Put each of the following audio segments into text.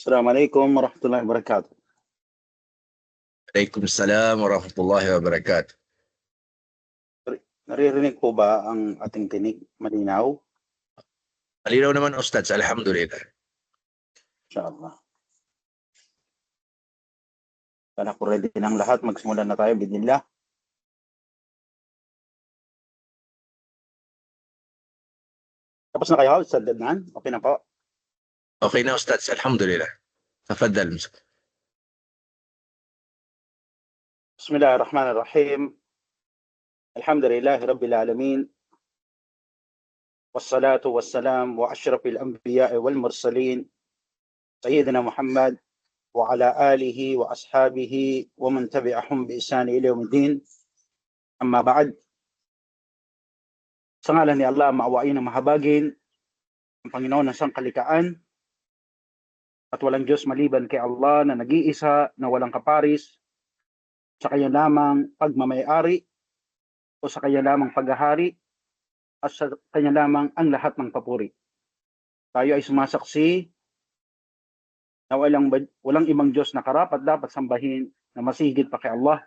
Assalamualaikum warahmatullahi wabarakatuh. Waalaikumsalam warahmatullahi wabarakatuh. Naririnig po ba ang ating tinig malinaw? Malinaw naman, Ustads. Alhamdulillah. Inshallah. Sana po ready ng lahat. Magsimula na tayo. Bidnillah. Tapos na kayo, Ustad Adnan? Okay na po. Okay na, Ustads. Alhamdulillah. Tafadhal. Bismillahirrahmanirrahim. Alhamdulillahi Rabbil Alamin. Wassalatu wassalam wa ashrafil anbiya'i wal mursalin. Sayyidina Muhammad wa ala alihi wa ashabihi wa man tabi'ahum bi ihsani ila yaumiddin. Amma ba'd. Sa ngalan ni Allah, maawain ng mahabagin, ang Panginoon ng sangkalikaan, at walang Diyos maliban kay Allah na nag-iisa, na walang kaparis, sa kanya lamang pagmamayari, o sa kanya lamang paghahari, at sa kanya lamang ang lahat ng papuri. Tayo ay sumasaksi na walang ibang Diyos na karapat dapat sambahin na masihigit pa kay Allah.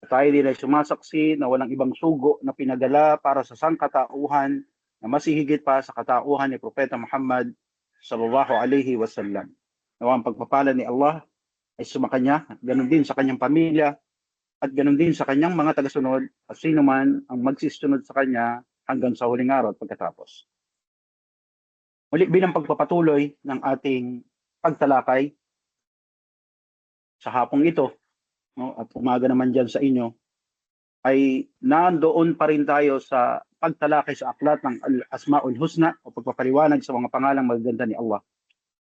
At tayo din ay sumasaksi na walang ibang sugo na pinadala para sa sangkatauhan na masihigit pa sa katauhan ni Propeta Muhammad sallallahu alaihi wasallam. Nawa ang pagpapala ni Allah ay sumakanya, ganun din sa kanyang pamilya, at ganun din sa kanyang mga tagasunod, at sino man ang magsisunod sa kanya hanggang sa huling araw at pagkatapos. Muli bilang pagpapatuloy ng ating pagtalakay sa hapong ito, no, at umaga naman dyan sa inyo, ay nandoon pa rin tayo sa pagtalakay sa aklat ng Al-Asma'ul Husna o pagpapaliwanag sa mga pangalang magaganda ni Allah.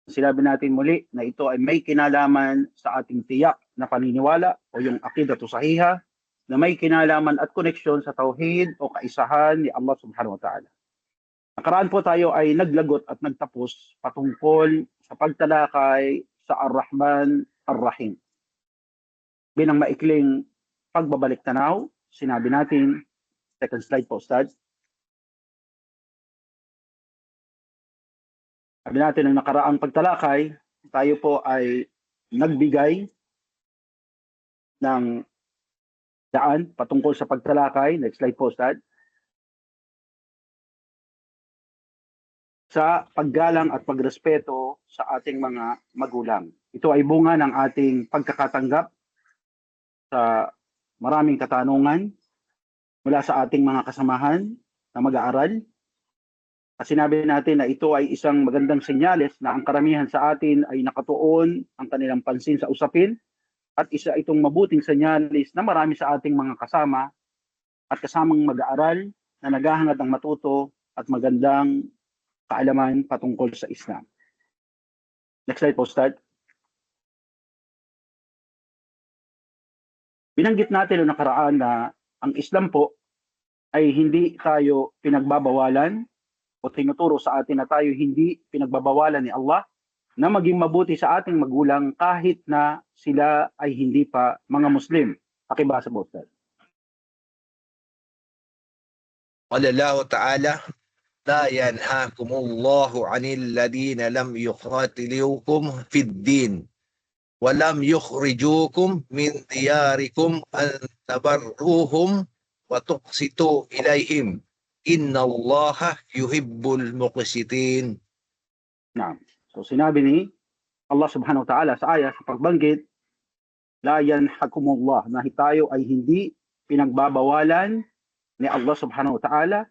Sinabi natin muli na ito ay may kinalaman sa ating tiyak na paniniwala o yung aqidatu sahiha, na may kinalaman at koneksyon sa tauhid o kaisahan ni Allah subhanahu wa ta'ala. Nakaraan po tayo ay naglagot at nagtapos patungkol sa pagtalakay sa Ar-Rahman Ar-Rahim. Binang maikling pagbabalik tanaw, sinabi natin, second slide po, Ustad. Sabi natin, ang nakaraang pagtalakay, tayo po ay nagbigay ng daan patungkol sa pagtalakay. Next slide po, Ustad. Sa paggalang at pagrespeto sa ating mga magulang. Ito ay bunga ng ating pagkakatanggap sa maraming katanungan mula sa ating mga kasamahan na mag-aaral. At sinabi natin na ito ay isang magandang senyales na ang karamihan sa atin ay nakatuon ang kanilang pansin sa usapin, at isa itong mabuting senyalis na marami sa ating mga kasama at kasamang mag-aaral na naghahangad ng matuto at magandang kaalaman patungkol sa Islam. Next slide po, Ustad. Binanggit natin noong nakaraan na ang Islam po ay hindi tayo pinagbabawalan o tinuturo sa atin na tayo hindi pinagbabawalan ni Allah na maging mabuti sa ating magulang kahit na sila ay hindi pa mga Muslim. Pakibasa po, Ustad. Qala Allah Ta'ala, la yanhakumullahu 'anil ladina lam yuqatilukum fid din wa lam yukhrijukum min diyarikum an tabarruhum wa tuqsitu ilaihim. Innallaha yuhibbul muqsitin. So sinabi ni Allah subhanahu wa ta'ala sa aya sa pagbanggit, la yanhakumullah, na tayo ay hindi pinagbabawalan ni Allah subhanahu wa ta'ala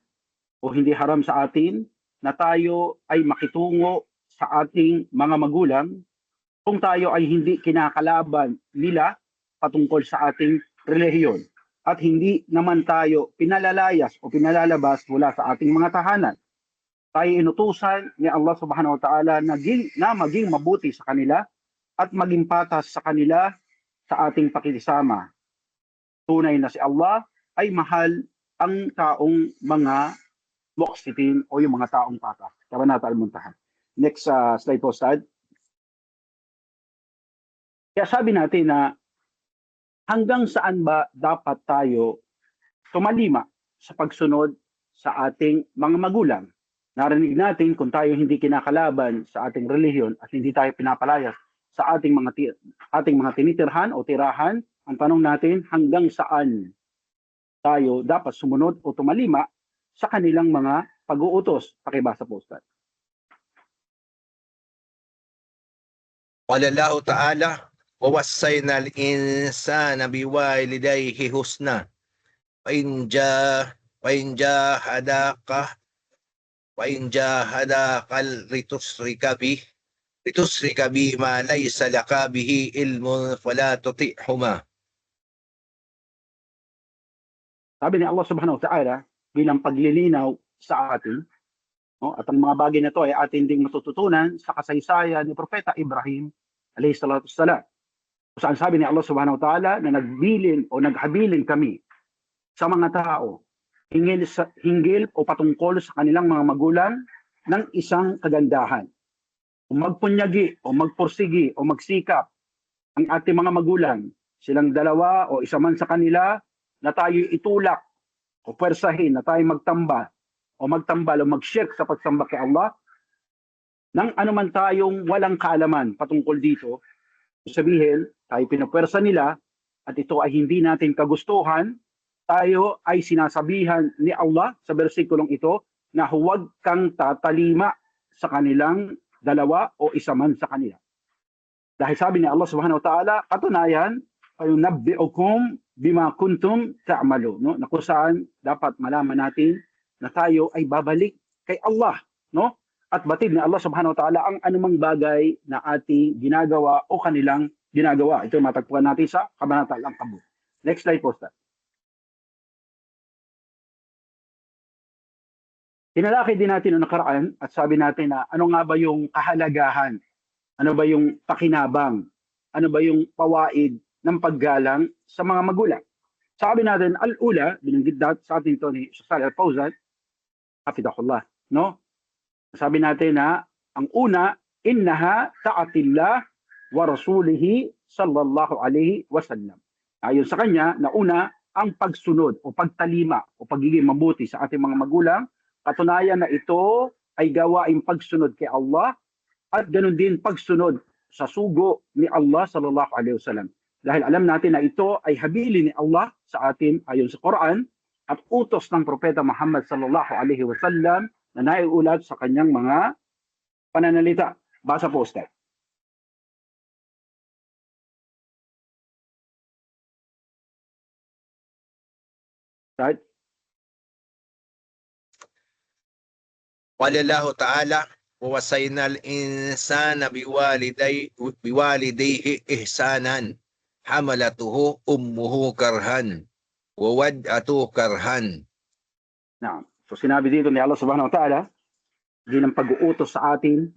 o hindi haram sa atin na tayo ay makitungo sa ating mga magulang kung tayo ay hindi kinakalaban nila patungkol sa ating relihiyon, at hindi naman tayo pinalalayas o pinalalabas mula sa ating mga tahanan. Tayo inutusan ni Allah subhanahu wa ta'ala na maging mabuti sa kanila at maging patas sa kanila sa ating pakikisama. Tunay na si Allah ay mahal ang taong mga muqsitin o yung mga taong patas. Kabanata Al-Muntaha. Next slide po, Ustad. Kaya sabi natin na hanggang saan ba dapat tayo tumalima sa pagsunod sa ating mga magulang? Narinig natin kung tayo hindi kinakalaban sa ating relihiyon at hindi tayo pinapalayas sa ating mga tinitirhan o tirahan, ang tanong natin, hanggang saan tayo dapat sumunod o tumalima sa kanilang mga pag-uutos? Pakibasa po, Ustad. قال الله تعالى ووصينا الإنسان بوالديه حسنا وإن جاهداك لتشرك بي ما ليس لك به علم فلا تطعهما. Sabi ni Allah subhanahu wa ta'ala bilang paglilinaw sa atin, no? At ang mga bagay na ito ay atin ding matututunan sa kasaysayan ni Propeta Ibrahim alayhi salatu wassalam. Kung saan sabi ni Allah subhanahu wa ta'ala na naghabilin kami sa mga tao hinggil o patungkol sa kanilang mga magulang ng isang kagandahan. Kung magpunyagi o magpursigi o magsikap ang ating mga magulang, silang dalawa o isa man sa kanila, na tayo itulak o pwersahin na tayo magtambal o mag-shirk sa pagsamba kay Allah, nang anuman tayong walang kaalaman patungkol dito, sabihin, tayo pinapwersa nila at ito ay hindi natin kagustuhan, tayo ay sinasabihan ni Allah sa bersikulong ito na huwag kang tatalima sa kanilang dalawa o isa man sa kanila. Dahil sabi ni Allah subhanahu wa ta'ala, katunayan, fayunabbi'ukum bima kuntum ta'malu, no? Na kung saan dapat malaman natin na tayo ay babalik kay Allah, no? At batid ni Allah subhanahu wa ta'ala ang anumang bagay na ating ginagawa o kanilang ginagawa. Ito matagpuan natin sa Kabanata Al-Ankabut. Next slide po, Ustad. Tinalakay din natin ang nakaraan at sabi natin na ano nga ba yung kahalagahan, ano ba yung pakinabang, ano ba yung pawaid ng paggalang sa mga magulang. Sabi natin, al-ula, binanggit sa atin ito ni Salih Al-Fawzan, hafidahullah, no? Sabi natin na ang una, innaha ta'atillah wa rasulihi sallallahu alaihi wasallam. Ayon sa kanya, na una, ang pagsunod o pagtalima o pagiging mabuti sa ating mga magulang, katunayan na ito ay gawaing pagsunod kay Allah at ganun din pagsunod sa sugo ni Allah sallallahu alaihi wasallam. Dahil alam natin na ito ay habili ni Allah sa atin ayon sa Quran at utos ng Propeta Muhammad sallallahu alaihi wasallam na naiulat sa kanyang mga pananalita. Basa po, Ustad. Right? قال الله تعالى ووصينا الإنسان بوالديه إحسانا حملته أمه كرها وودعته كرها. Naam. So sinabi dito ni Allah subhanahu wa ta'ala, bilang pag-uutos sa atin,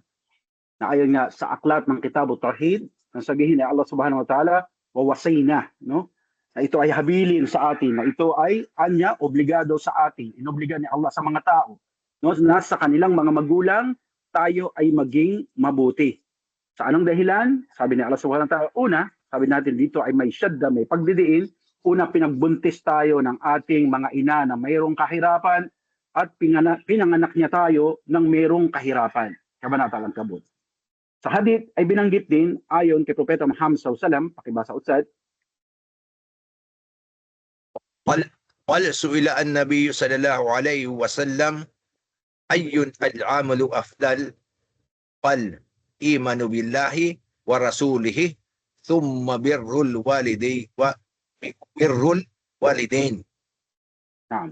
na ayon nga sa aklat ng Kitab Tauhid, ang sabihin ni Allah subhanahu wa ta'ala, wawasayna, no? Na ito ay habilin sa atin, na ito ay anya, obligado sa atin, inobliga ni Allah sa mga tao. No? Nasa kanilang mga magulang, tayo ay maging mabuti. Sa anong dahilan? Sabi ni Allah subhanahu wa ta'ala, una, sabi natin dito ay may syadda, may pagdidiin. Una, pinagbuntis tayo ng ating mga ina na mayroong kahirapan at pinanganak niya tayo ng mayroong kahirapan. Kabanata Al-Ankabut. Sa hadith ay binanggit din ayon kay Propeta Muhammad sallallahu alaihi wasallam, pakibasa Ustad. قال سئل النبي صلى الله عليه وسلم أي العمل أفضل؟ قال إيمان بالله ورسوله ثم بر الوالدين. Naam.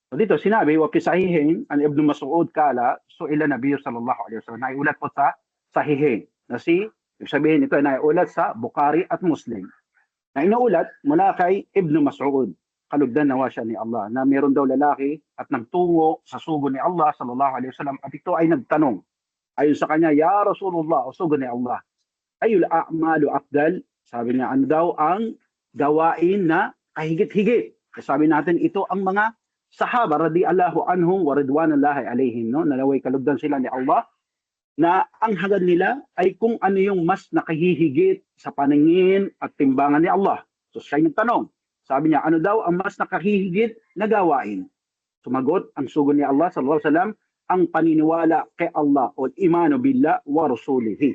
So dito sinabi, wa fi sahihin an Ibn Mas'ud kala su'ila Nabiy sallallahu alaihi wasallam. Naiulat po sa sahihin. Na ibig sabihin ito ay naiulat sa Bukhari at Muslim. Na inuulat mula kay Ibn Mas'ud. Kalugdan nawa siya ni Allah na meron daw lalaki at nagtungo sa sugo ni Allah sallallahu alaihi wasallam at ito ay nagtanong. Ayon sa kanya, Ya Rasulullah, o sugo ni Allah, ayul a'malu afdal? Sabi niya, ano daw ang gawain na kahigit-higit? Sabi natin, ito ang mga sahaba radhiyallahu anhum wa ridwanullahi alaihim, no? Nalaway kalugdan sila ni Allah na ang hangad nila ay kung ano yung mas nakahihigit sa paningin at timbangan ni Allah. So siya yung tanong. Sabi niya, ano daw ang mas nakahihigit na gawain? Sumagot ang sugo ni Allah sallallahu alaihi wasallam, ang paniniwala kay Allah o imanu billah wa rasulihi.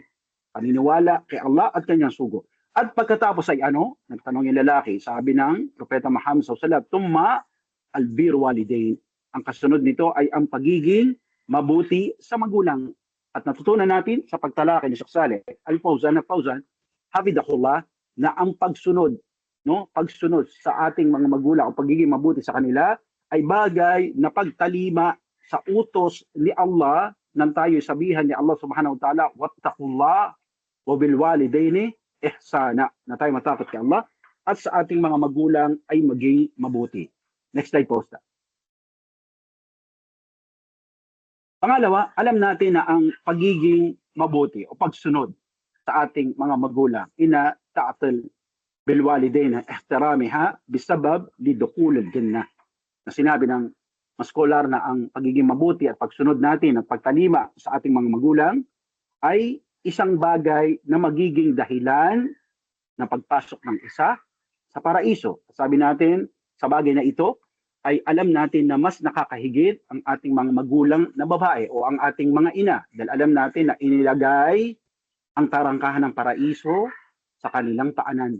Paniniwala kay Allah at kanyang sugo. At pagkatapos ay ano? Nagtanong yung lalaki, sabi ng Propeta Muhammad SAW, tumma albir walidain. Ang kasunod nito ay ang pagiging mabuti sa magulang. At natutunan natin sa pagtalakay ni Sheikh Saleh Al-Fawzan, hafidahullah, na ang pagsunod, no, pagsunod sa ating mga magulang o pagiging mabuti sa kanila ay bagay na pagtalima sa utos ni Allah nang tayo sabihan ni Allah subhanahu wa ta'ala, wattaqullah wa bil walidaini ihsana, na tayo matakot kay Allah at sa ating mga magulang ay maging mabuti. Next slide po. Pangalawa, alam natin na ang pagiging mabuti o pagsunod sa ating mga magulang, ina ta'atil bil walidain ihtiramiha bisabab lidukul al-jannah. Na sinabi ng maskolar na ang pagiging mabuti at pagsunod natin at pagtalima sa ating mga magulang ay isang bagay na magiging dahilan ng pagpasok ng isa sa paraiso. Sabi natin, sa bagay na ito, ay alam natin na mas nakakahigit ang ating mga magulang na babae o ang ating mga ina. Dahil alam natin na inilagay ang tarangkahan ng paraiso sa kanilang paanan.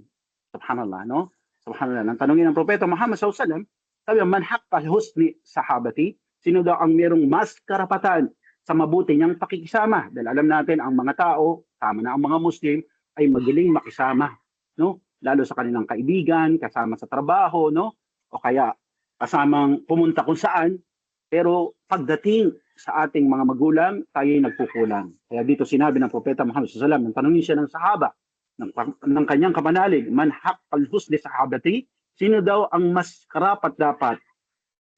Subhanallah, no? Subhanallah. Nang tanongin ng Propeta Muhammad SAW, sabi, man haqqal husni sahabati, sino daw ang merong mas karapatan sa mabuti niyang pakikisama? Dahil alam natin ang mga tao, tama na ang mga Muslim, ay magaling makisama, no? Lalo sa kanilang kaibigan, kasama sa trabaho, no? O kaya kasamang pumunta kung saan, pero pagdating sa ating mga magulang, tayo ay nagkukulang. Kaya dito sinabi ng Propeta Muhammad SAW, nang tanongin siya ng sahaba, ng kanyang kapanalig, man haqqal husni sahabati, sino daw ang mas karapat dapat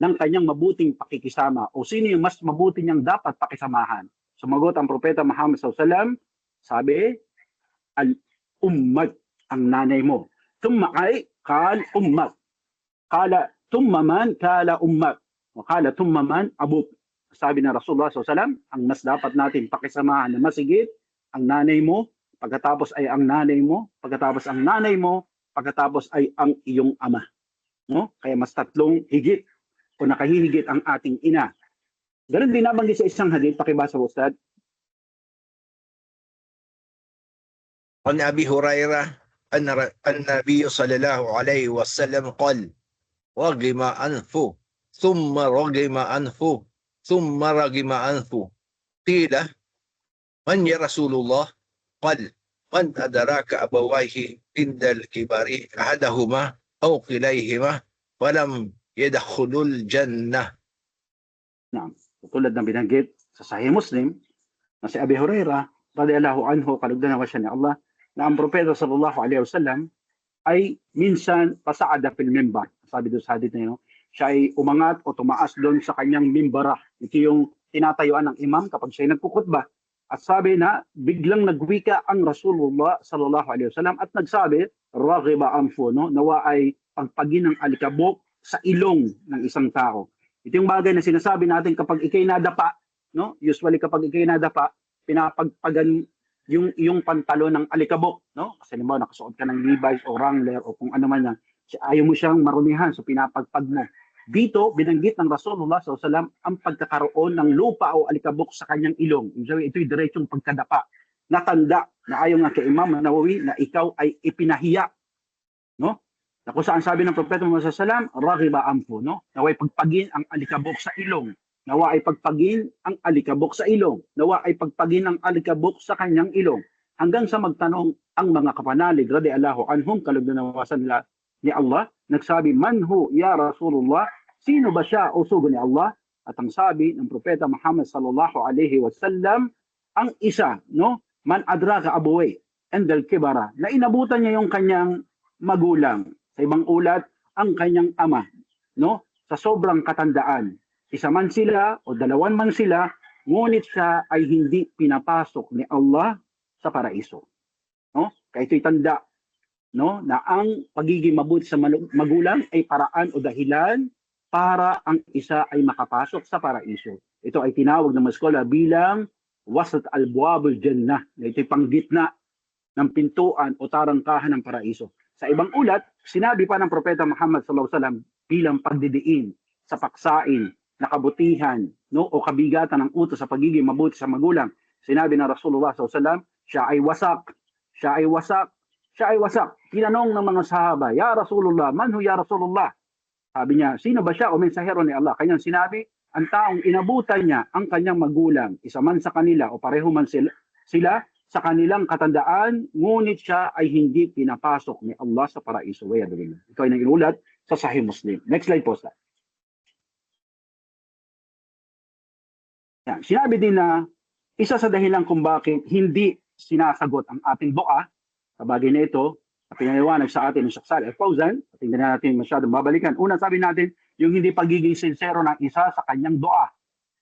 ng kanyang mabuting pakikisama o sino yung mas mabuti niyang dapat pakisamahan? Sumagot ang Propeta Muhammad SAW, sabi, al-ummat, ang nanay mo. Tumma ay, kal ummat. Kala tumma man, kala ummat. O kala tumma man, abuk. Sabi ng Rasulullah SAW, ang mas dapat natin pakisamahan na masigit, ang nanay mo, pagkatapos ay ang nanay mo, pagkatapos ang nanay mo, pagkatapos ay ang iyong ama. No? Kaya mas tatlong higit o nakahihigit ang ating ina. Ganun din nabanggit sa isang hadith, pakibasa po, Ustad. عن أبي هريرة أن النبي صلى الله عليه وسلم قال رغم أنفه ثم رغم أنفه ثم رغم أنفه قيل من يا رسول الله؟ قال من أدراك أبويه عند الكبر أحدهما أو كليهما فلم يدخلوا الجنة. Naam. Tulad ng binanggit sa Sahih Muslim na si Abi Hurairah radhiyallahu anhu, kalugdan siya ni Allah, na ang Propeta sallallahu alaihi wasallam ay minsan pasaada fil mimbar. Sabi doon sa hadith na yun, siya ay umangat o tumaas doon sa kanyang mimbarah. Ito yung tinatayuan ng imam kapag siya ay nagkukutba. At sabi na biglang nagwika ang Rasulullah sallallahu alaihi wasallam at nagsabi, raghiba anfu, no? Nawa ay pagpagin ng alikabok sa ilong ng isang tao. Ito yung bagay na sinasabi natin kapag ikay nadapa, no? Usually kapag ikay nadapa, pinapagpagan yung pantalon ng alikabok, no? Kasi naman nakasuot ka ng Levi's o Wrangler o kung ano man yan, ayaw mo siyang marumihan, so pinapagpag mo. Dito, binanggit ng Rasulullah SAW ang pagkakaroon ng lupa o alikabok sa kanyang ilong. Ito'y diretsong pagkadapa. Natanda na ayaw nga kay Imam Nawawi na ikaw ay ipinahiya, no? Na kung saan sabi ng Propeta Muhammad SAW, raghiba anfu, no? Naway pagpagin ang alikabok sa ilong. Nawa ay pagpagin ang alikabok sa ilong. Nawa ay pagpagin ang alikabok sa kanyang ilong. Hanggang sa magtanong ang mga kapanalig, radhiyallahu anhum, kalugdan-nawasan nila ni Allah, nagsabi, manhu ya Rasulullah, sino ba siya o sugo ni Allah? At ang sabi ng Propeta Muhammad sallallahu alaihi wasallam, ang isa, no? Man adraka abuway, endal kibara, na inabutan niya yung kanyang magulang. Sa ibang ulat, ang kanyang ama, no? Sa sobrang katandaan. Isa man sila o dalawan man sila, ngunit siya ay hindi pinapasok ni Allah sa paraiso. No? Kaya ito'y tanda, no, na ang pagiging mabuti sa magulang ay paraan o dahilan para ang isa ay makapasok sa paraiso. Ito ay tinawag ng mga scholar bilang wasat al-buwabul jannah. Ito'y panggitna ng pintuan o tarangkahan ng paraiso. Sa ibang ulat, sinabi pa ng Propeta Muhammad sallallahu alaihi wasallam bilang pagdidiin sa paksain na kabutihan, no, o kabigatan ng utos sa pagiging mabuti sa magulang. Sinabi ng Rasulullah SAW, siya ay wasak, siya ay wasak, siya ay wasak. Tinanong ng mga sahaba, Ya Rasulullah, man hu ya Rasulullah? Sabi niya, sino ba siya o mensahero ni Allah? Kanyang sinabi, ang taong inabutan niya ang kanyang magulang, isa man sa kanila o pareho man sila sa kanilang katandaan, ngunit siya ay hindi pinapasok ni Allah sa paraiso. Ito ay nang inulat sa Sahih Muslim. Next slide po, sir. Yan. Sinabi din na isa sa dahilan kung bakit hindi sinasagot ang ating dua sa bagay na ito, na pinaliwanag sa atin ng Sheikh Saleh Al-Fawzan, at hindi na natin masyadong babalikan. Una, sabi natin, yung hindi pagiging sincero ng isa sa kanyang dua.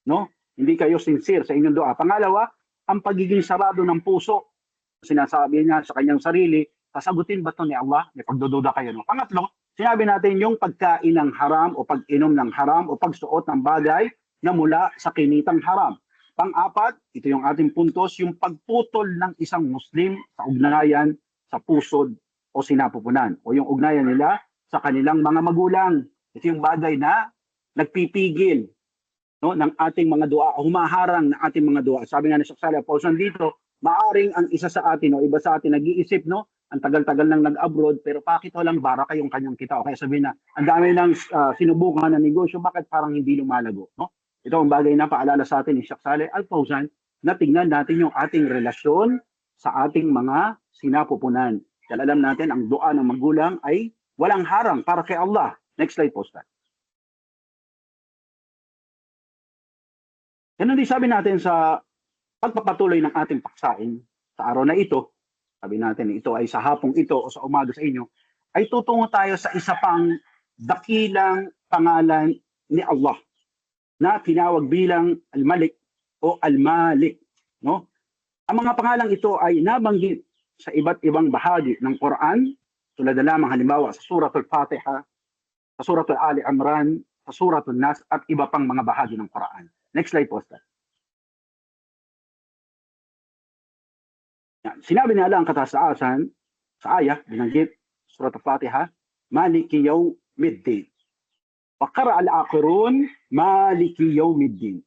No? Hindi kayo sincere sa inyong dua. Pangalawa, ang pagiging sarado ng puso. Sinasabi niya sa kanyang sarili, sasagutin ba ito ni Allah? May pagdududa kayo. No? Pangatlo, sinabi natin yung pagkain ng haram o pag-inom ng haram o pagsuot ng bagay na mula sa kinitang haram. Pang-apat, ito yung ating puntos, yung pagputol ng isang Muslim sa ugnayan sa pusod o sinapupunan o yung ugnayan nila sa kanilang mga magulang. Ito yung bagay na nagpipigil, no, ng ating mga dua o humaharang ng ating mga dua. Sabi nga ni Sheikh Saleh Al-Fawzan dito, maaring ang isa sa atin o iba sa atin nag-iisip, no, ang tagal-tagal nang nag-abroad pero bakit walang baraka yung kanyang kita? O kaya sabihin na ang dami nang sinubukan na negosyo, bakit parang hindi lumalago? No? Ito ang bagay na paalala sa atin ni Sheikh Saleh Al-Fawzan na tingnan natin yung ating relasyon sa ating mga sinapupunan. Dahil alam natin ang dua ng magulang ay walang harang para kay Allah. Next slide po, Stan. Ganun din sabi natin sa pagpapatuloy ng ating paksain sa araw na ito. Sabi natin ito ay sa hapong ito o sa umaga sa inyo, ay tutungo tayo sa isa pang dakilang pangalan ni Allah na tinawag bilang Al-Malik o Al-Malik. No? Ang mga pangalang ito ay nabanggit sa iba't ibang bahagi ng Quran, tulad na lamang halimbawa sa Suratul Fatiha, sa Suratul Ali Imran, sa Suratul Nas, at iba pang mga bahagi ng Quran. Next slide po, Stan. Sinabi ni Allah ang katasaasan sa ayah, binanggit, Suratul Fatiha, Maliki Yawmiddin. وقرأ الآخرون مالك يوم الدين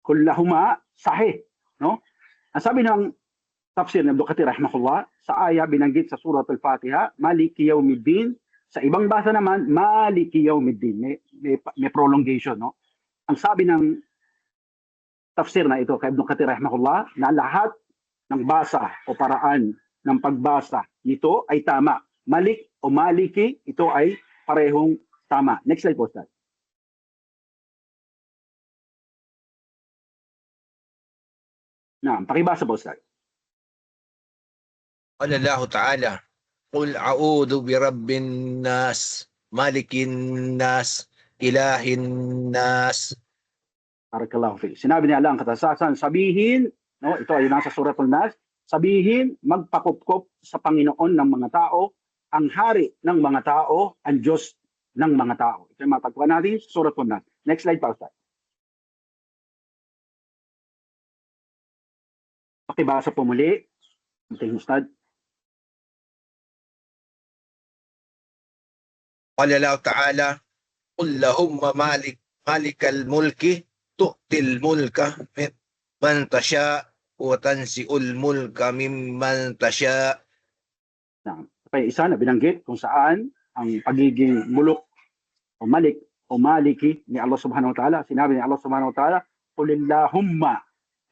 كلهما صحيح, no? Ang sabi ng tafsir ng Abdul Kathir rahimahullah sa aya binanggit sa Surah Al-Fatiha Maliki Yawmiddin, sa ibang basa naman Maliki Yawmiddin, may prolongation, no? Ang sabi ng tafsir na ito kay Abdul Kathir rahimahullah na lahat ng basa o paraan ng pagbasa nito ay tama. Malik o Maliki, ito ay parehong tama. Next slide po, Ustad. Pakibasa po, Ustad. قال الله تعالى قل أعوذ برب الناس مالك الناس إله الناس. Barakallahu fi. Sinabi ni Allah ang katasasan, sabihin, no, ito ay nasa Suratul Nas, sabihin, magpakupkop sa Panginoon ng mga tao, ang hari ng mga tao, ang Diyos ng mga tao. Ito yung matagpuan natin sa Suratul Nas. Next slide pa, Ustad. Pakibasa po muli. Ustad. قال الله تعالى قل اللهم مالك الملك تؤتي الملك من تشاء وتنزع الملك ممن تشاء. Okay, isa na binanggit kung saan ang pagiging mulok o malik o maliki ni Allah subhanahu wa ta'ala. Sinabi ni Allah subhanahu wa ta'ala, Qulillahumma,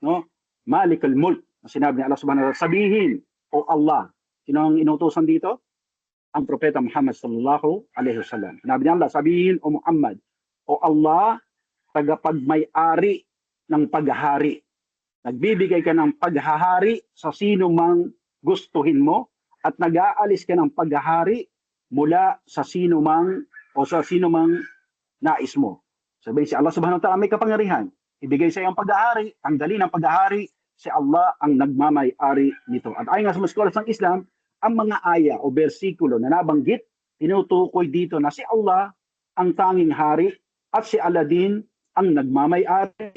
no? Malik al-mulk. Sinabi ni Allah subhanahu wa ta'ala, sabihin, o Allah. Sino ang inutusan dito? Ang propeta Muhammad sallallahu alaihi wasallam. Sinabi ni Allah, sabihin, o Muhammad, o Allah, tagapagmay-ari ng paghahari. Nagbibigay ka ng paghahari sa sino mang gustuhin mo at nag-aalis ka ng paghahari mula sa sino mang o sa sino mang nais mo. Sabi si Allah subhanahu wa ta'ala may kapangyarihan. Ibigay sa iyo ang paghahari, tanggalin ang paghahari, si Allah ang nagmamay-ari nito. At ayon nga sa mga scholars ng Islam, ang mga aya o bersikulo na nabanggit, tinutukoy dito na si Allah ang tanging hari at si Allah din ang nagmamay-ari.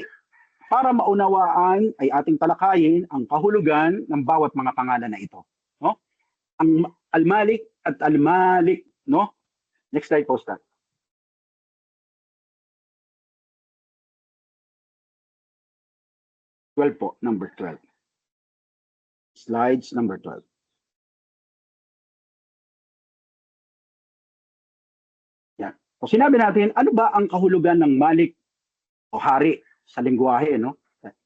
Para maunawaan ay ating talakayin ang kahulugan ng bawat mga pangalan na ito. No? Ang Al-Malik at Al-Malik, no? Next slide po, Ustad. 12 po, number 12. Slides number 12. Yan. So sinabi natin, ano ba ang kahulugan ng malik o hari sa lengguwahe, no?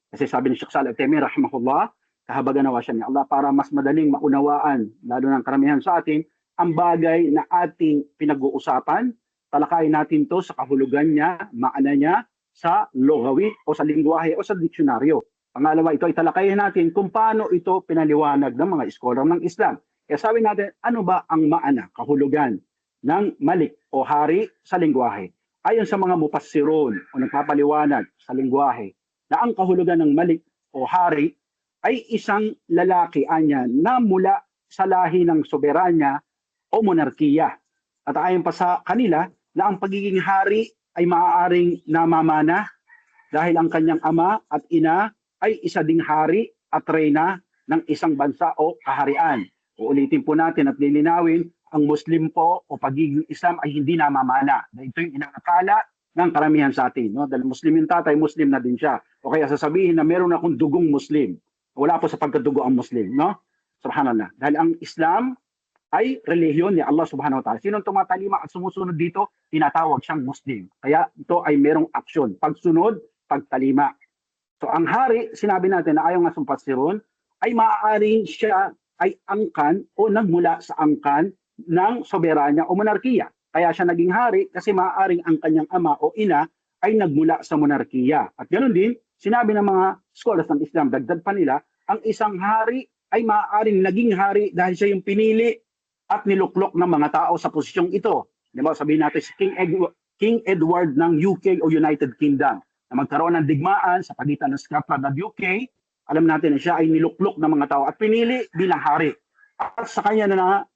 Kasi sabi ni Sheikh Salih Al-Uthaymeen rahimahullah, kahabagan nawa siya ni Allah para mas madaling maunawaan, lalo ng karamihan sa atin, ang bagay na ating pinag-uusapan, talakayin natin to sa kahulugan niya, maana niya, sa logawi o sa lingwahe o sa diksyonaryo. Pangalawa, ito ay talakayin natin kung paano ito pinaliwanag ng mga scholar ng Islam. Kaya sabi natin, ano ba ang maana, kahulugan ng malik o hari sa lingwahe? Ayon sa mga mupassirun o nagpapaliwanag sa lingwahe, na ang kahulugan ng malik o hari ay isang lalaki anya na mula sa lahi ng soberanya o monarkiya. At ayon pa sa kanila na ang pagiging hari ay maaaring namamana dahil ang kanyang ama at ina ay isa ding hari at reyna ng isang bansa o kaharian. Uulitin po natin at lilinawin, ang Muslim po o pagiging Islam ay hindi namamana. Ito yung inaakala ng karamihan sa atin. No? Dahil Muslim yung tatay, Muslim na din siya. O kaya sasabihin na meron akong dugong Muslim. Wala po sa pagkadugo ang Muslim. No? Subhanallah. Dahil ang Islam ay relihiyon ni Allah subhanahu wa ta'ala. Sinong tumatalima at sumusunod dito, tinatawag siyang Muslim. Kaya ito ay merong aksyon. Pagsunod, pagtalima. So ang hari, sinabi natin na ayon nga sa mufassirun, ay maaaring siya ay angkan o nagmula sa angkan ng soberanya o monarkiya. Kaya siya naging hari kasi maaaring ang kanyang ama o ina ay nagmula sa monarkiya. At ganoon din, sinabi ng mga scholars ng Islam, dagdag pa nila, ang isang hari ay maaaring naging hari dahil siya yung pinili at niluklok ng mga tao sa posisyong ito. Di ba? Sabihin natin si King Edward ng UK o United Kingdom na magkaroon ng digmaan sa pagitan ng Scotland at UK. Alam natin na siya ay niluklok ng mga tao at pinili bilang hari. At sa kanya na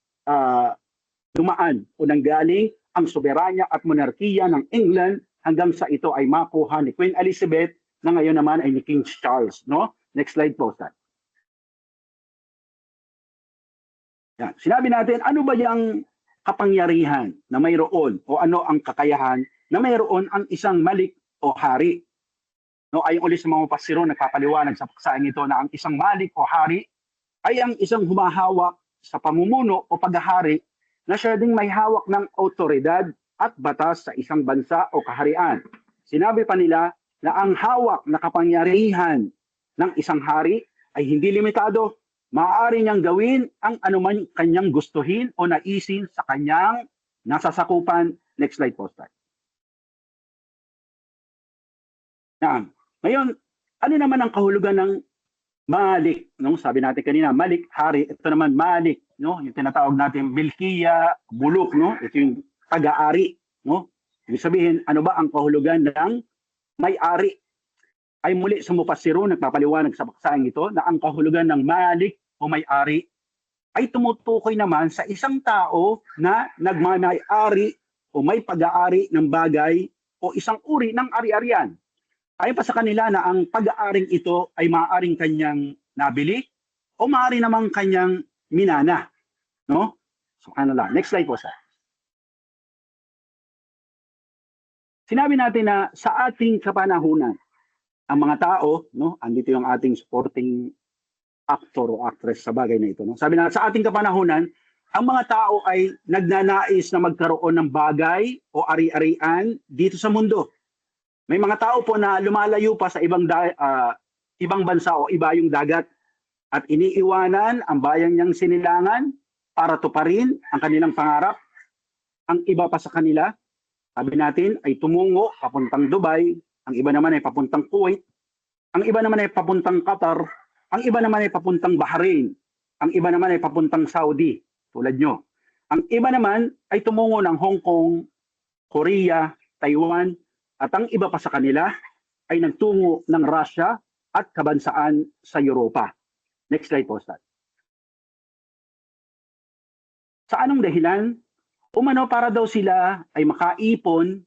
dumaan o nanggaling ang soberanya at monarkiya ng England hanggang sa ito ay makuha ni Queen Elizabeth na ngayon naman ay ni King Charles. No? Next slide po, Stan. Yan. Sinabi natin, ano ba yung kapangyarihan na mayroon o ano ang kakayahan na mayroon ang isang malik o hari? No, ayon ulit sa mga mufassirun, nagpapaliwanag sa paksaan ito na ang isang malik o hari ay ang isang humahawak sa pamumuno o paghahari na siya ding may hawak ng autoridad at batas sa isang bansa o kaharian. Sinabi pa nila na ang hawak na kapangyarihan ng isang hari ay hindi limitado. Maaari niyang gawin ang anuman kanyang gustuhin o naisin sa kanyang nasasakupan. Next slide po, Stan. Yan. Ngayon, ano naman ang kahulugan ng malik? No? Sabi natin kanina, malik, hari. Ito naman malik. No? Yung tinatawag natin milkiya, bulok. No? Ito yung pag-aari. No? Ibig sabihin, ano ba ang kahulugan ng may-ari? Ay muli sa mufassirun, nagpapaliwanag sa paksaing ito na ang kahulugan ng malik o may-ari ay tumutukoy naman sa isang tao na nagmamay-ari o may pag-aari ng bagay o isang uri ng ari-arian. Ayon pa sa kanila na ang pag-aaring ito ay maaaring kanyang nabili o maaari namang kanyang minana. No? Subhanallah. Next slide po, sir. Sinabi natin na sa ating kapanahunan, ang mga tao, no, andito yung ating supporting actor o actress sa bagay na ito. No? Sabi na, sa ating kapanahunan, ang mga tao ay nagnanais na magkaroon ng bagay o ari-arian dito sa mundo. May mga tao po na lumalayo pa sa ibang bansa o iba yung dagat at iniiwanan ang bayang niyang sinilangan para tuparin ang kanilang pangarap. Ang iba pa sa kanila, sabi natin, ay tumungo papuntang Dubai, ang iba naman ay papuntang Kuwait, ang iba naman ay papuntang Qatar, ang iba naman ay papuntang Bahrain, ang iba naman ay papuntang Saudi, tulad nyo. Ang iba naman ay tumungo ng Hong Kong, Korea, Taiwan, at ang iba pa sa kanila ay nagtungo ng Russia at kabansaan sa Europa. Next slide po, Stan. Sa anong dahilan? Umano para daw sila ay makaipon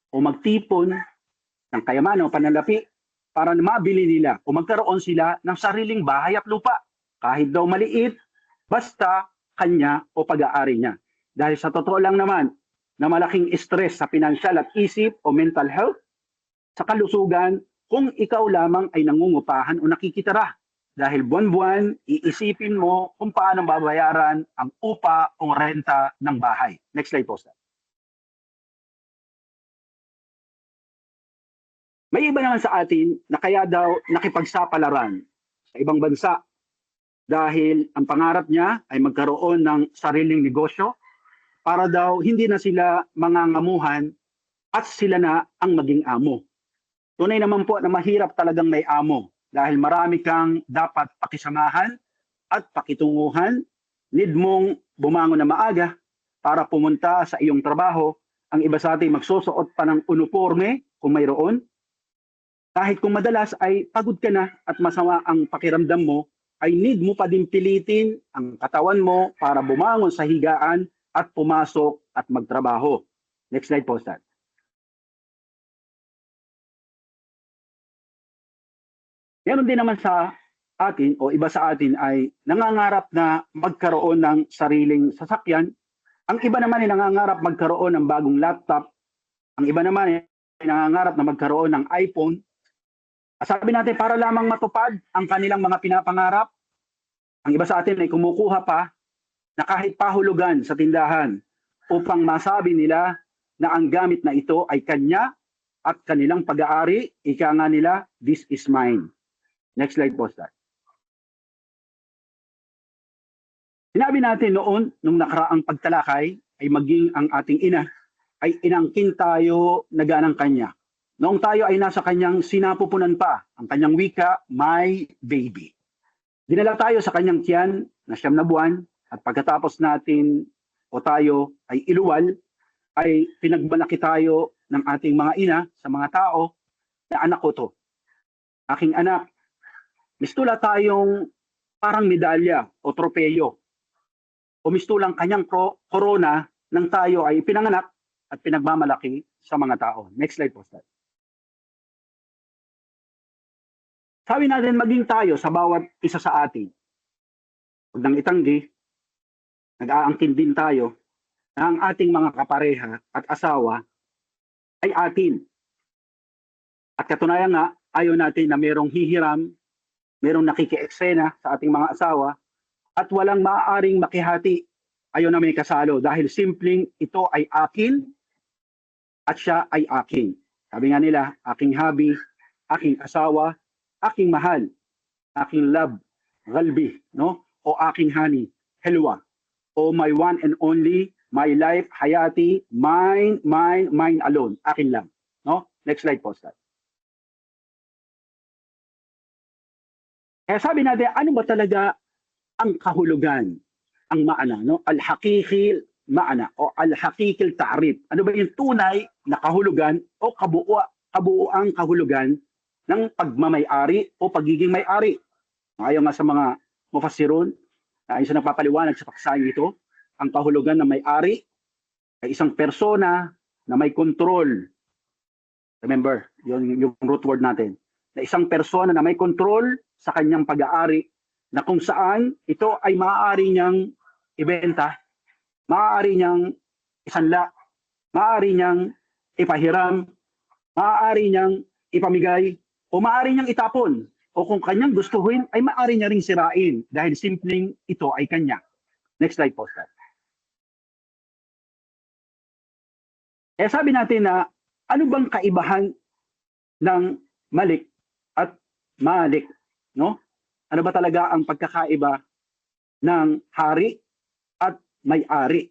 o magtipon ng kayamanan o panalapi para mabili nila o magkaroon sila ng sariling bahay at lupa. Kahit daw maliit, basta kanya o pag-aari niya. Dahil sa totoo lang naman na malaking stress sa pinansyal at isip o mental health, sa kalusugan kung ikaw lamang ay nangungupahan o nakikitira. Dahil buwan-buwan, iisipin mo kung paano babayaran ang upa o renta ng bahay. Next slide po, sir. May iba naman sa atin na kaya daw nakipagsapalaran sa ibang bansa dahil ang pangarap niya ay magkaroon ng sariling negosyo para daw hindi na sila mangangamuhan at sila na ang maging amo. Tunay naman po na mahirap talagang may amo dahil marami kang dapat pakisamahan at pakitunguhan. Need mong bumangon na maaga para pumunta sa iyong trabaho. Ang iba sa atin magsusuot pa ng uniforme kung mayroon. Kahit kung madalas ay pagod ka na at masama ang pakiramdam mo, ay need mo pa din pilitin ang katawan mo para bumangon sa higaan at pumasok at magtrabaho. Next slide po, Stan. Meron din naman sa atin o iba sa atin ay nangangarap na magkaroon ng sariling sasakyan. Ang iba naman ay nangangarap magkaroon ng bagong laptop. Ang iba naman ay nangangarap na magkaroon ng iPhone. Sabi natin para lamang matupad ang kanilang mga pinapangarap. Ang iba sa atin ay kumukuha pa na kahit pahulugan sa tindahan upang masabi nila na ang gamit na ito ay kanya at kanilang pag-aari. Ika nga nila, this is mine. Next slide po, Stan. Sinabi natin noon, nung nakaraang pagtalakay, ay maging ang ating ina ay inangkin tayo na ganang kanya. Noong tayo ay nasa kanyang sinapupunan pa, ang kanyang wika, my baby. Dinala tayo sa kanyang tiyan na 9 na buwan at pagkatapos natin o tayo ay iluwal, ay pinagmalaki tayo ng ating mga ina sa mga tao na anak ko to. Aking anak, mistula tayong parang medalya o tropeyo. O mistulang kanyang corona nang tayo ay pinanganak at pinagmamalaki sa mga tao. Next slide po, Stan. Sabi natin maging tayo sa bawat isa sa atin. Huwag nang itanggi, nag-aangkin din tayo na ang ating mga kapareha at asawa ay atin. At katunayan nga, ayaw natin na merong hihiram, merong nakikieksena sa ating mga asawa, at walang maaaring makihati. Ayaw na may kasalo dahil simpleng ito ay akin at siya ay akin. Sabi nga nila, aking hubby, aking asawa, aking mahal, aking love, galbi, no? O aking honey, helwa. O my one and only, my life, hayati, mine, mine, mine alone. Akin lang. No? Next slide po, Stan. Kaya sabi natin, ano ba talaga ang kahulugan, ang maana, no? Al-haqiqil maana o al-haqiqil ta'rif. Ano ba yung tunay na kahulugan o kabuuang kahulugan ng pagmamay-ari o pagiging may-ari? Ayon nga sa mga mufassirun, ayon sa nagpapaliwanag sa paksayang ito, ang kahulugan ng may-ari ay isang persona na may control. Remember, yung root word natin. Na isang persona na may control sa kanyang pag-aari na kung saan ito ay maaari niyang ibenta, maaari niyang isanla, maaari niyang ipahiram, maaari niyang ipamigay, o maaari niyang itapon. O kung kanyang gustuhin, ay maaari niya ring sirain dahil simpleng ito ay kanya. Next slide po, Stan. Kaya sabi natin na ano bang kaibahan ng malik at malik? No? Ano ba talaga ang pagkakaiba ng hari at may-ari?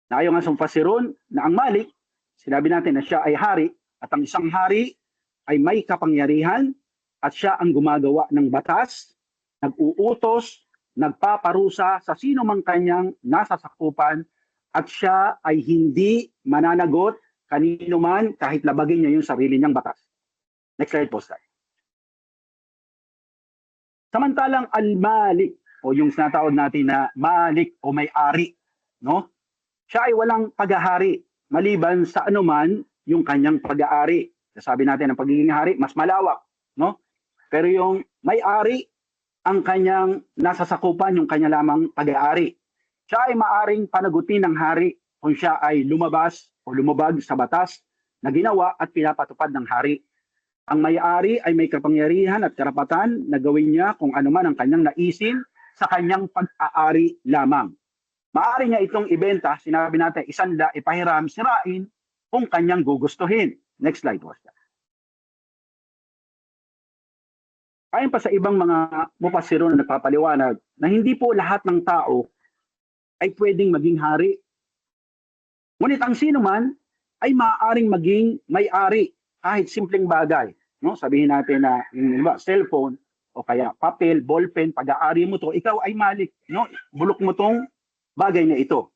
Na ayon nga sa mufassirun na ang malik, sinabi natin na siya ay hari at ang isang hari ay may kapangyarihan at siya ang gumagawa ng batas, nag-uutos, nagpaparusa sa sino mang kanyang nasasakupan at siya ay hindi mananagot kanino man kahit labagin niya yung sarili niyang batas. Next slide po, Stan. Samantalang al-malik o yung sinatawag natin na malik o may-ari, no? Siya ay walang paghahari maliban sa anuman yung kanyang pag-aari. Sabi natin ang pagiging hari mas malawak, no? Pero yung may-ari ang kanyang nasasakupan yung kanya lamang pag-aari. Siya ay maaring panagutin ng hari kung siya ay lumabas o lumabag sa batas na ginawa at pinapatupad ng hari. Ang may-ari ay may kapangyarihan at karapatan na gawin niya kung ano man ang kanyang naisin sa kanyang pag-aari lamang. Maaari niya itong ibenta, sinabi natin, isanda, ipahiram, sirain, kung kanyang gugustuhin. Next slide, Pastor. Ayon pa sa ibang mga mupassirun na nagpapaliwanag na hindi po lahat ng tao ay pwedeng maging hari. Ngunit ang sino man ay maaaring maging may-ari kahit simpleng bagay. No? Sabihin natin na yung cellphone o kaya papel, ballpen, pag-aari mo to, ikaw ay malik. No? Bulok mo tong bagay na ito.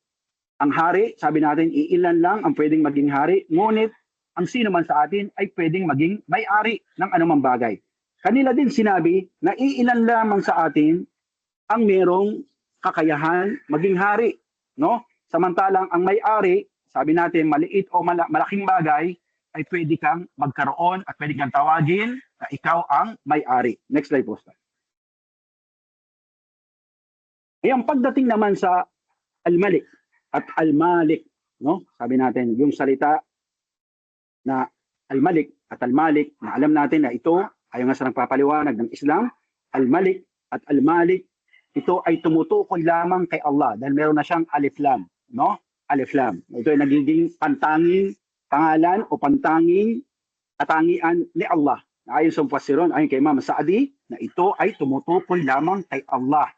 Ang hari, sabi natin, iilan lang ang pwedeng maging hari, ngunit ang sino man sa atin ay pwedeng maging may-ari ng anumang bagay. Kanila din sinabi na iilan lamang sa atin ang merong kakayahan maging hari. No? Samantalang ang may-ari, sabi natin, maliit o malaking bagay, ay pwede kang magkaroon at pwede kang tawagin na ikaw ang may-ari. Next slide, Pastor. Ang pagdating naman sa al-malik at al-malik, no? Sabi natin, yung salita na al-malik at al-malik, na alam natin na ito, ayon nga sa nagpapaliwanag ng Islam, al-malik at al-malik, ito ay tumutukoy lamang kay Allah dahil meron na siyang alif lam, no? Alif lam. Ito ay nagiging pantanging pangalan o pantanging katangian ni Allah. Ayon sa mufassirun, ayon kay Imam Sa'di, na ito ay tumutukoy lamang kay Allah.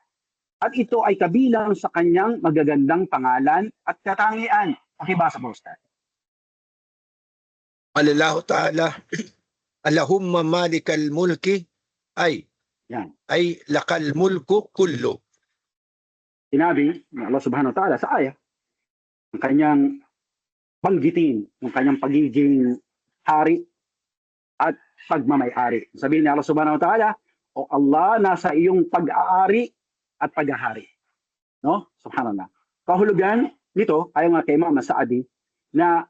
At ito ay kabilang sa kanyang magagandang pangalan at katangian. Pakibasa po, Ustad. Allah Ta'ala, Allahumma malikal mulki ay lakal mulku kullu. Sinabi ni Allah Subhanahu wa Ta'ala sa ayah, ang kanyang banggitin, yung kanyang pagiging hari at pagmamay-ari. Sabihin ni Allah Subhanahu wa Ta'ala, o Allah, nasa iyong pag-aari at paghahari. No? Subhanallah. Kahulugan nito, ayon nga kay Imam Sa'di, na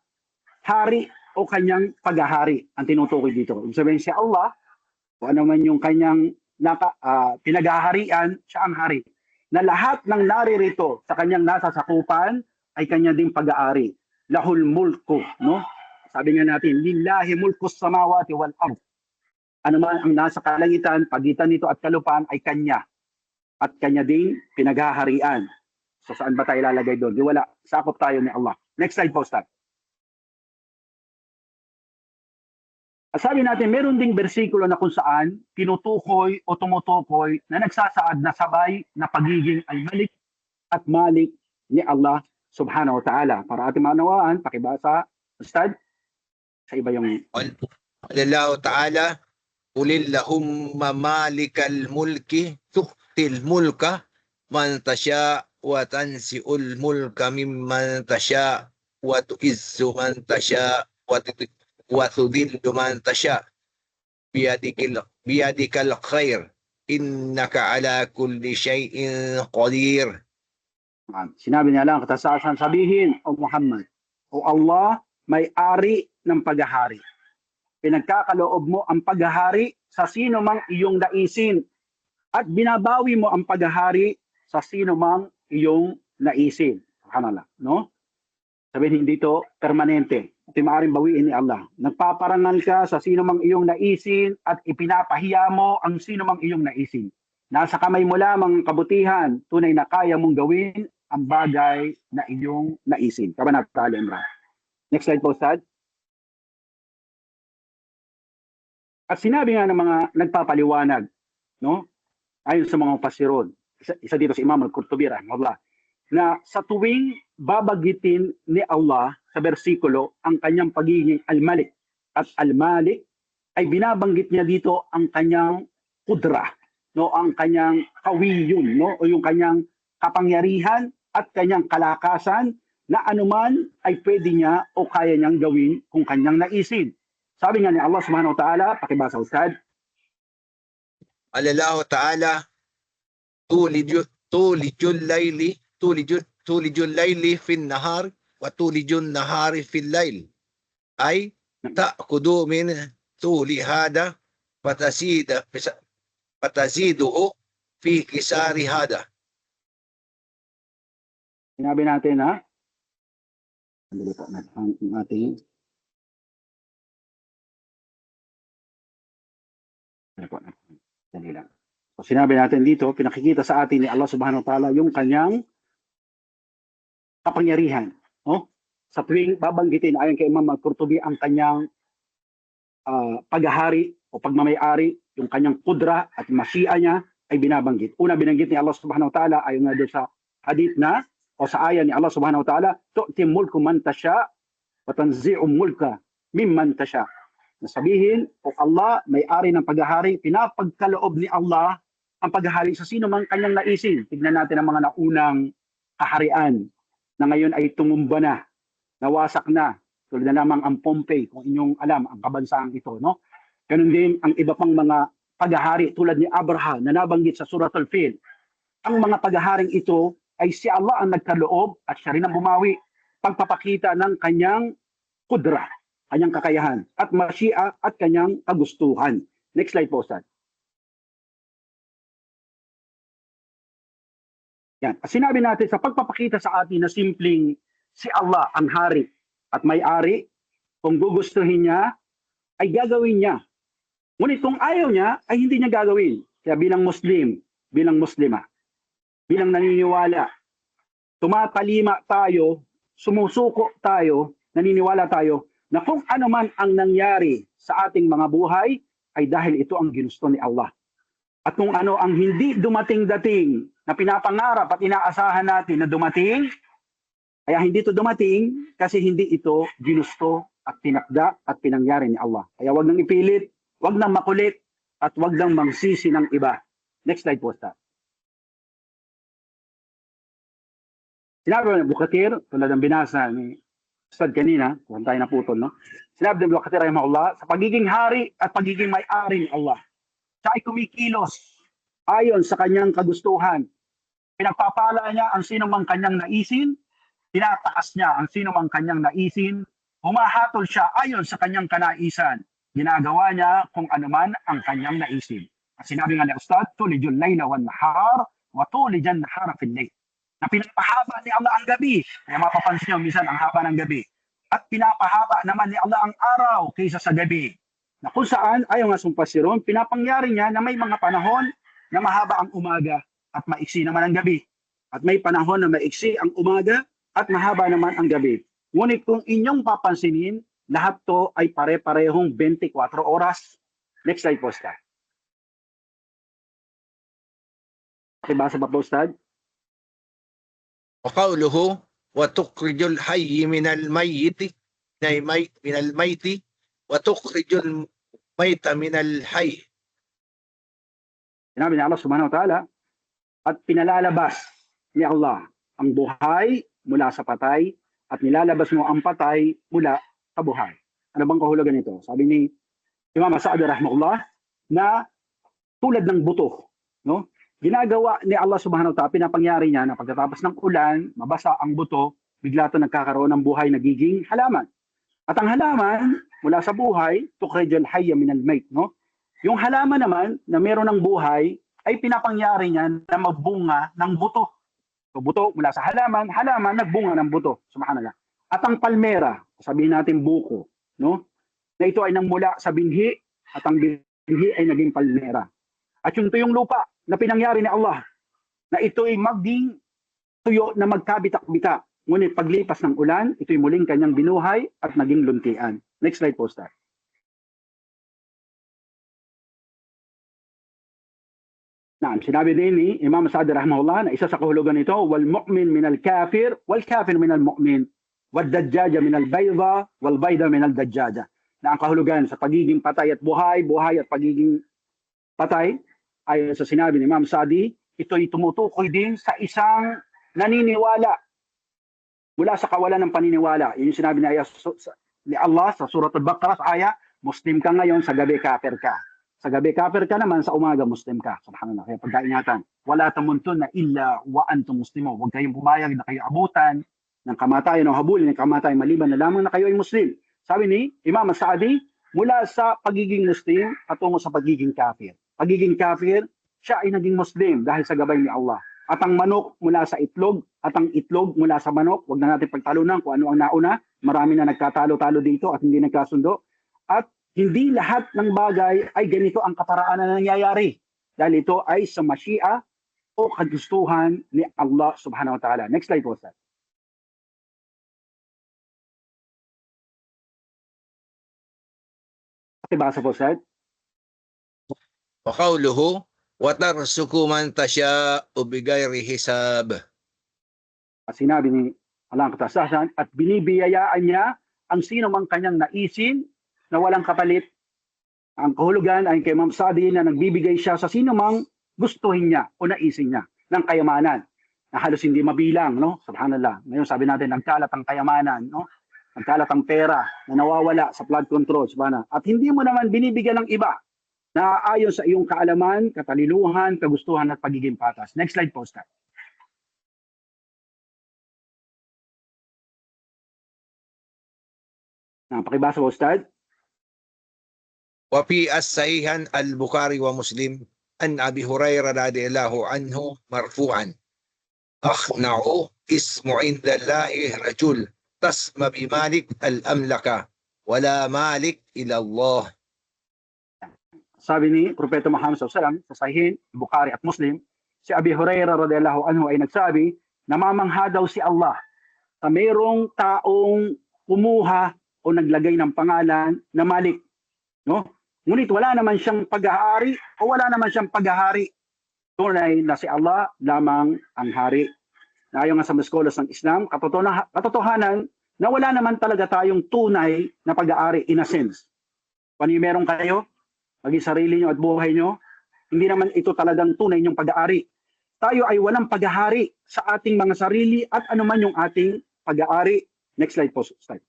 hari o kanyang paghahari ang tinutukoy dito. Ibig sabihin si Allah, o ano man yung kanyang pinaghaharian, siya ang hari. Na lahat ng naririto sa kanyang nasasakupan ay kanya ding pag-aari. Lahul mulku, no? Sabi nga natin, lillahi mulku samawati wal ard. Ano man ang nasa kalangitan, pagitan nito at kalupaan ay kanya. At kanya ding pinaghaharian. So saan ba tayo lalagay doon? Di wala. Sakop tayo ni Allah. Next slide po, Ustad. At sabi natin, meron ding bersikulo na kung saan tinutukoy o tumutukoy na nagsasaad na sabay na pagiging al-malik at malik ni Allah Subhanahu wa Ta'ala. Para ating manawaan, pakibasa, Ustad, sa iba yung... Allah Ta'ala, Qulillahumma malikal mulki tu'til mulka man tasya wa tansi'ul mulka mimman tasya wa tu'izzu man tasya wa tudhillu man tasya biyadikal khair innaka ala kulli shay'in qadir. Sinabi niya lang, katasasan sabihin, O Muhammad, O Allah, may-ari ng paghahari. Pinagkakaloob mo ang paghahari sa sino mang iyong naisin at binabawi mo ang paghahari sa sino mang iyong naisin. Subhanallah, no? Sabihin dito, permanente. Ito maaaring bawiin ni Allah. Nagpaparangal ka sa sino mang iyong naisin at ipinapahiya mo ang sino mang iyong naisin. Nasa kamay mo lamang kabutihan, tunay na kaya mong gawin ang bagay na iyong naisin. Kabanata Al-Imran. Next slide po, Ustad. At sinabi nga ng mga nagpapaliwanag, no? Ayon sa mga mufassirun, isa dito si Imam Al-Qurtubi rahimahullah, na sa tuwing babagitin ni Allah sa bersikulo ang kanyang pagiging al-malik at al-malik, ay binabanggit niya dito ang kanyang kudra, no? Ang kanyang kawiyun, no? O yung kanyang kapangyarihan at kanyang kalakasan na anuman ay pwede niya o kaya niyang gawin kung kanyang naisin. Sabi nga ni Allah Subhanahu wa Ta'ala, pakibasa, Ustad. Allah Ta'ala, tulijul layli fin nahar wa tulijun nahari fil layl. Ay ta'kudu min tuli hada patasiduhu fi kisari hada. Sinabi natin na ang ating Ano po? Dali lang. So, sinabi natin dito, pinakikita sa atin ni Allah subhanahu wa ta'ala yung kanyang kapangyarihan. No? Sa tuwing babanggitin ayon kay Imam Al-Qurtubi ang kanyang paghahari o pagmamayari, yung kanyang kudra at mashi'a niya ay binabanggit. Una binanggit ni Allah subhanahu wa ta'ala ayon nga doon sa hadith na o sa aya ni Allah subhanahu wa ta'ala, tu'ti mulku man tasha wa tanzi'u mulka mimman tasha. Nasabihin, o Allah, may-ari ng paghahari, pinapagkaloob ni Allah ang paghahari sa sino mang kanyang naisin. Tignan natin ang mga naunang kaharian na ngayon ay tumumba na, nawasak na. Tulad na lamang ang Pompey, kung inyong alam, ang kabansang ito. No? Ganun din ang iba pang mga paghahari tulad ni Abraham na nabanggit sa Surat Al-Fil. Ang mga paghaharing ito ay si Allah ang nagkaloob at siya rin ang bumawi. Pagpapakita ng kanyang kudra, kanyang kakayahan, at mashi'a at kanyang kagustuhan. Next slide po, Ustad. Yan. Sinabi natin sa pagpapakita sa atin na simpleng si Allah ang hari at may-ari, kung gugustuhin niya, ay gagawin niya. Ngunit kung ayaw niya, ay hindi niya gagawin. Kaya bilang Muslim, bilang Muslima, bilang naniniwala, tumatalima tayo, sumusuko tayo, naniniwala tayo, na kung ano man ang nangyari sa ating mga buhay, ay dahil ito ang ginusto ni Allah. At kung ano ang hindi dumating-dating na pinapangarap at inaasahan natin na dumating, kaya hindi ito dumating kasi hindi ito ginusto at tinakda at pinangyari ni Allah. Kaya wag nang ipilit, wag nang makulit, at wag nang mangsisi ng iba. Next slide po, Ustad. Sinabi ng Bukatir, tulad ng binasa ni Ustad kanina, kung tayo naputol, no? Sinabi ng Bukatir, rahimahullah, sa pagiging hari at pagiging may-ari ni Allah, siya ay kumikilos ayon sa kanyang kagustuhan. Pinagpapala niya ang sino mang kanyang naisin, tinataas niya ang sino mang kanyang naisin, humahatol siya ayon sa kanyang kanaisan. Ginagawa niya kung anuman ang kanyang naisin. At sinabi nga ni Ustad, tulijul layla wan nahar, wa tulijan nahara fil layl. Na pinapahaba ni Allah ang gabi. Kaya mapapansin niyo minsan ang haba ng gabi. At pinapahaba naman ni Allah ang araw kaysa sa gabi. Na kung saan, ayon nga sumpasiron, pinapangyari niya na may mga panahon na mahaba ang umaga at maiksi naman ang gabi. At may panahon na maiksi ang umaga at mahaba naman ang gabi. Ngunit kung inyong papansinin, lahat to ay pare-parehong 24 oras. Next slide po, Ustad. Pakibasa pa po, Ustad. وقوله وتخرج الحي من الميت من الميت وتخرج الميت من الحي. Sinabi ni Allah subhanahu wa ta'ala, at pinalalabas ni Allah ang buhay mula sa patay at nilalabas mo ang patay mula sa buhay. Ano bang kahulugan nito? Sabi ni Imam Sa'di rahimahullah na tulad ng buto, no? Ginagawa ni Allah subhanahu wa ta'ala, pinapangyari niya na pagkatapos ng ulan, mabasa ang buto, bigla ito nagkakaroon ng buhay, nagiging halaman. At ang halaman, mula sa buhay, tukhrijul hayya minal mayt, no? Yung halaman naman, na meron ng buhay, ay pinapangyari niya na magbunga ng buto. So buto mula sa halaman, halaman nagbunga ng buto. Subhanallah. At ang palmera, sabihin natin buko, no? Na ito ay nang mula sa binhi, at ang binhi ay naging palmera. At yung tuyong lupa, na pinangyari ni Allah, na ito'y maging tuyo na magkabitak-bitak. Ngunit paglipas ng ulan, ito'y muling kanyang binuhay at naging luntian. Next slide po, Ustad. Sinabi din ni Imam Sa'di rahimahullah na isa sa kahulugan nito, wal mu'min min al kafir, wal kafir min al mu'min, wal dajjaja min al bayda, wal bayda min al dajjaja. Na ang kahulugan sa pagiging patay at buhay, buhay at pagiging patay, ayon sa sinabi ni Imam Sa'di, ito'y tumutukoy din sa isang naniniwala mula sa kawalan ng paniniwala. Yun yung sinabi ni Allah sa Surat Al-Baqarah, aya, Muslim ka ngayon, sa gabi kafir ka. Sa gabi kafir ka naman, sa umaga Muslim ka. Subhanallah. Kaya pagkaingatan, wala tamuntun na illa wa antum muslimo. Huwag kayong pumayag na kayo abutan ng kamatayan o habulin ng kamatayan maliban na lamang na kayo ay Muslim. Sabi ni Imam Sa'di, mula sa pagiging Muslim at tungo sa pagiging kafir. Pagiging kafir, siya ay naging Muslim dahil sa gabay ni Allah. At ang manok mula sa itlog, at ang itlog mula sa manok, wag na natin pagtalunan kung ano ang nauna. Marami na nagkatalo-talo dito at hindi nagkasundo. At hindi lahat ng bagay ay ganito ang kaparaan na nangyayari. Dahil ito ay sa mashi'a o kagustuhan ni Allah subhanahu wa ta'ala. Next slide po, sir. Pakibasa po, sir. وقوله وترزق من تشاء بغير حساب. Sinabi ni Allah ang katasasan at binibiyayaan niya ang sino mang kanyang naisin na walang kapalit. Ang kahulugan ay kay Ma'am Sadi na nagbibigay siya sa sino mang gustuhin niya o naisin niya ng kayamanan na halos hindi mabilang, no? Subhanallah. Ngayon sabi natin, nagkalat ang kayamanan, no? Nagkalat ang pera na nawawala sa flood control, subhana. At hindi mo naman binibigyan ng iba na ayon sa iyong kaalaman, katalinuhan, kagustuhan at pagiging patas. Next slide po, Star. Pakibasa po, Star. وفي الصحيحين البخاري ومسلم أن أبي هريرة رضي الله عنه مرفوعا أخنع اسم عند الله رجل تسمى بمالك الأملكة ولا مالك إلى الله. Sabi ni Propeta Muhammad SAW sa Sahih Bukhari at Muslim, si Abi Hurairah radhiyallahu anhu ay nagsabi, namamangha daw si Allah sa mayroong taong kumuha o naglagay ng pangalan na Malik, no? Ngunit wala naman siyang paghahari o wala naman siyang paghahari. Tunay na si Allah lamang ang hari. Na ayon nga sa mga scholars ng Islam, katotohanan na wala naman talaga tayong tunay na pag-aari in a sense. Kung meron kayo, maging sarili nyo at buhay nyo, hindi naman ito talagang tunay yung pag-aari. Tayo ay walang paghahari sa ating mga sarili at anuman yung ating pag-aari. Next slide po. Slide.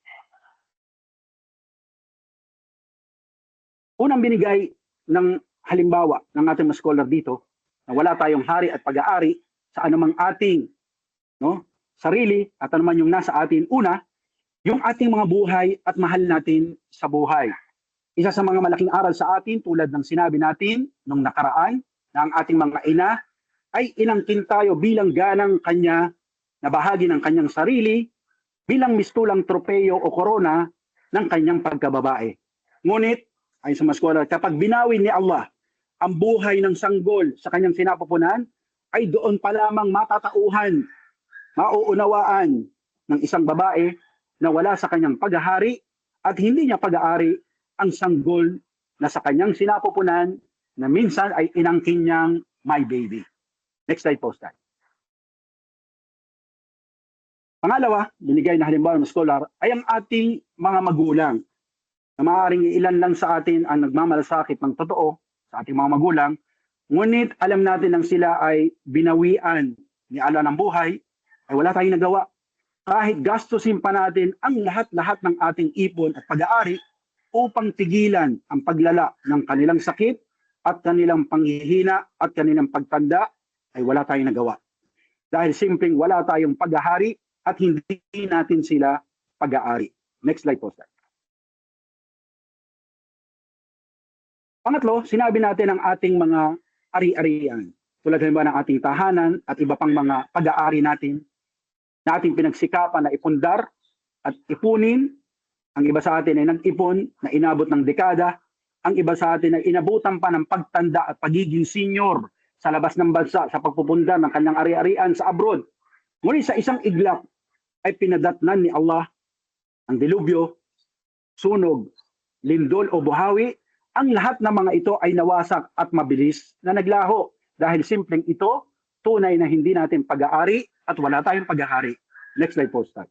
Unang binigay ng halimbawa ng ating mga scholar dito na wala tayong hari at pag-aari sa anumang ating, no, sarili at anuman yung nasa atin. Una, yung ating mga buhay at mahal natin sa buhay. Isa sa mga malaking aral sa atin tulad ng sinabi natin nung nakaraan na ang ating mga ina ay inangkin tayo bilang ganang kanya na bahagi ng kanyang sarili, bilang mistulang tropeyo o korona ng kanyang pagkababae. Ngunit, ay sa mga scholar, kapag binawi ni Allah ang buhay ng sanggol sa kanyang sinapupunan, ay doon pa lamang matatauhan, mauunawaan ng isang babae na wala sa kanyang paghahari at hindi niya pag-aari ang sanggol na sa kanyang sinapupunan na minsan ay inangkin niyang my baby. Next slide po, Stan. Pangalawa, binigay na halimbawa ng scholar, ay ang ating mga magulang. Na maaaring ilan lang sa atin ang nagmamalasakit ng totoo sa ating mga magulang, ngunit alam natin nang sila ay binawian ni Allah ng buhay, ay wala tayong nagawa. Kahit gastusin pa natin ang lahat-lahat ng ating ipon at pag-aari upang tigilan ang paglala ng kanilang sakit at kanilang panghihina at kanilang pagtanda, ay wala tayong nagawa. Dahil simpleng wala tayong paghahari at hindi natin sila pag-aari. Next slide po, sir. Pangatlo, sinabi natin ang ating mga ari-arian. Tulad halimbawa ng ating tahanan at iba pang mga pag-aari natin na ating pinagsikapan na ipundar at ipunin. Ang iba sa atin ay nag-ipon na inabot ng dekada. Ang iba sa atin ay inabutan pa ng pagtanda at pagiging senior sa labas ng bansa sa pagpupundar ng kanyang ari-arian sa abroad. Ngunit sa isang iglap ay pinadatnan ni Allah ang dilubyo, sunog, lindol o buhawi. Ang lahat ng mga ito ay nawasak at mabilis na naglaho. Dahil simpleng ito, tunay na hindi natin pag-aari at wala tayong pag-aari. Next slide po, Stan.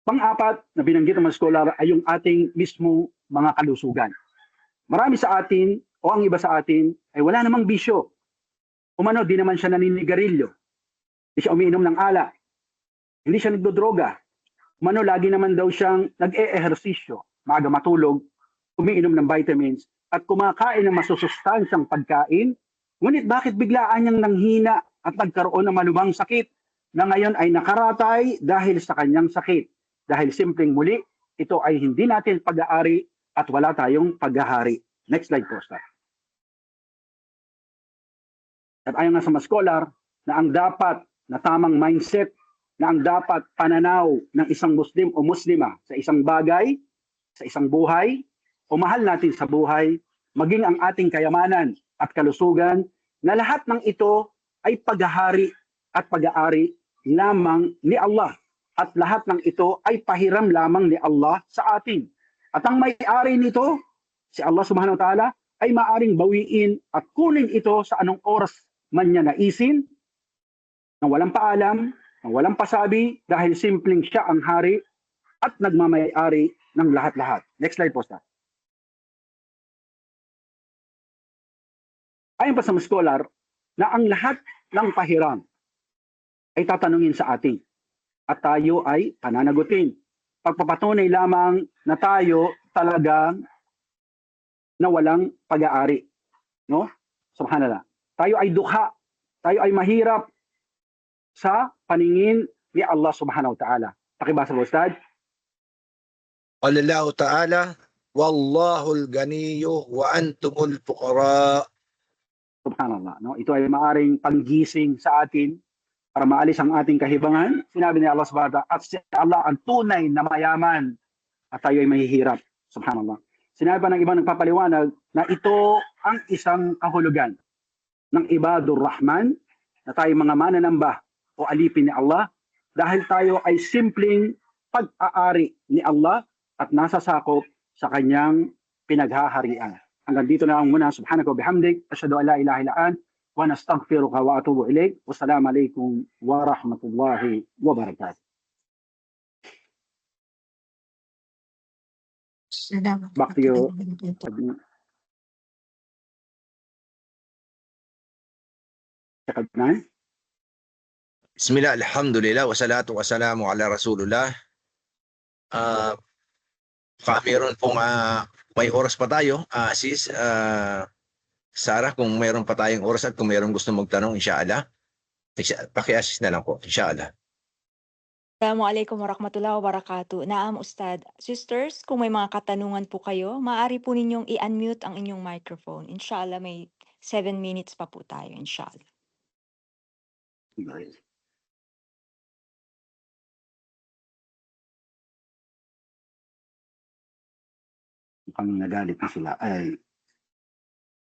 Pang-apat na binanggit ng mga scholar ay yung ating mismo mga kalusugan. Marami sa atin o ang iba sa atin ay wala namang bisyo. Umano, di naman siya naninigarilyo. Hindi siya umiinom ng alak. Hindi siya nagdodroga. Umano, lagi naman daw siyang nag-e-ehersisyo, maaga matulog, umiinom ng vitamins, at kumakain ng masusustansyang pagkain. Ngunit bakit biglaan niyang nanghina at nagkaroon ng malubhang sakit na ngayon ay nakaratay dahil sa kanyang sakit? Dahil simpleng muli, ito ay hindi natin pag-aari at wala tayong paghahari. Next slide po, sir. At ayon nga sa mga scholar na ang dapat na tamang mindset na ang dapat pananaw ng isang Muslim o Muslima sa isang bagay, sa isang buhay, o mahal natin sa buhay, maging ang ating kayamanan at kalusugan, na lahat ng ito ay paghahari at pag-aari lamang ni Allah. At lahat ng ito ay pahiram lamang ni Allah sa atin. At ang may-ari nito, si Allah subhanahu wa ta'ala, ay maaring bawiin at kunin ito sa anong oras man niya naisin, na walang paalam, na walang pasabi, dahil simpleng siya ang hari at nagmamay-ari ng lahat-lahat. Next slide po, Sir. Ayon pa sa mga scholar, na ang lahat ng pahiram ay tatanungin sa atin at tayo ay pananagutin. Pagpapatunay lamang na tayo talagang na walang pag-aari. No? Subhanallah. Tayo ay dukha, tayo ay mahirap sa paningin ni Allah subhanahu wa ta'ala. Pakibasa po, Ustad. قال الله تعالى والله الغني وأنتم الفقراء. Subhanallah. No? Ito ay maaring panggising sa atin para maalis ang ating kahibangan. Sinabi ni Allah subhanahu wa ta'ala, at si Allah ang tunay na mayaman at tayo ay mahihirap. Subhanallah. Sinabi pa ng ibang nagpapaliwanag na ito ang isang kahulugan ng Ibadur Rahman, na tayo mga mananamba o alipin ni Allah dahil tayo ay simpleng pag-aari ni Allah at nasasakop sa kanyang pinaghaharian. Hanggang dito na lang muna. Subhanaka wa bihamdik, asyhadu an la ilaha illa ant, wa nastaghfiruka wa atubu ilaik. Wassalamu alaikum wa rahmatullahi wa barakatuh. Salamat. Back to you. Sakad Bismillah, alhamdulillah, wassalatu wassalamu ala rasulullah. Meron pong may oras pa tayo, sis, Sarah, kung meron pa tayong oras at kung meron gusto magtanong, inshallah, paki-assist na lang po, inshallah. Assalamualaikum warahmatullahi wabarakatuh. Naam, Ustad. Sisters, kung may mga katanungan po kayo, maaari po ninyong i-unmute ang inyong microphone. Inshallah, may 7 minutes pa po tayo, inshallah. Mukhang nagalit na sila. Ay,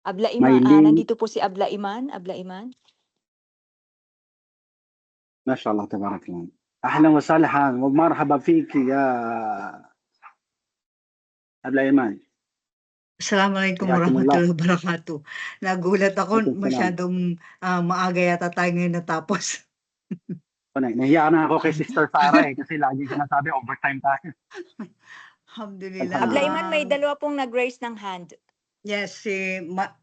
Abla Iman, Maylin. nandito po si Abla Iman. Abla Iman. mashallah, tabarakallah. أهلا وسهلا ومرحبا فيك يا أبلا إيمان. Assalamualaikum Hayakumullah. warahmatullahi wabarakatuh. Nagulat ako, Waalaikumsalam. masyadong maaga yata tayo ngayon natapos. Nahiya na ako kay Sister Sarah kasi lagi sinasabi overtime tayo. Alhamdulillah. Abla Iman, may dalawa pong nag-raise ng hand. Yes,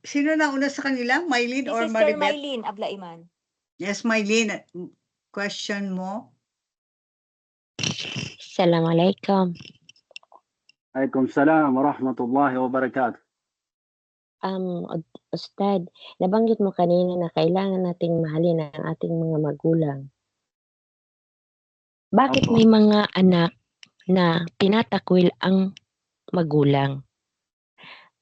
sino na una sa kanila? Si Mylene or Sister Maribeth? Maylin, Abla Iman. Yes, Mylene. Question mo? Assalamualaikum. Waalaikumsalam warahmatullahi wabarakatuh. Ustad, nabanggit mo kanina na kailangan nating mahalin ang ating mga magulang. Bakit Opo. may mga anak na tinatakwil ang magulang?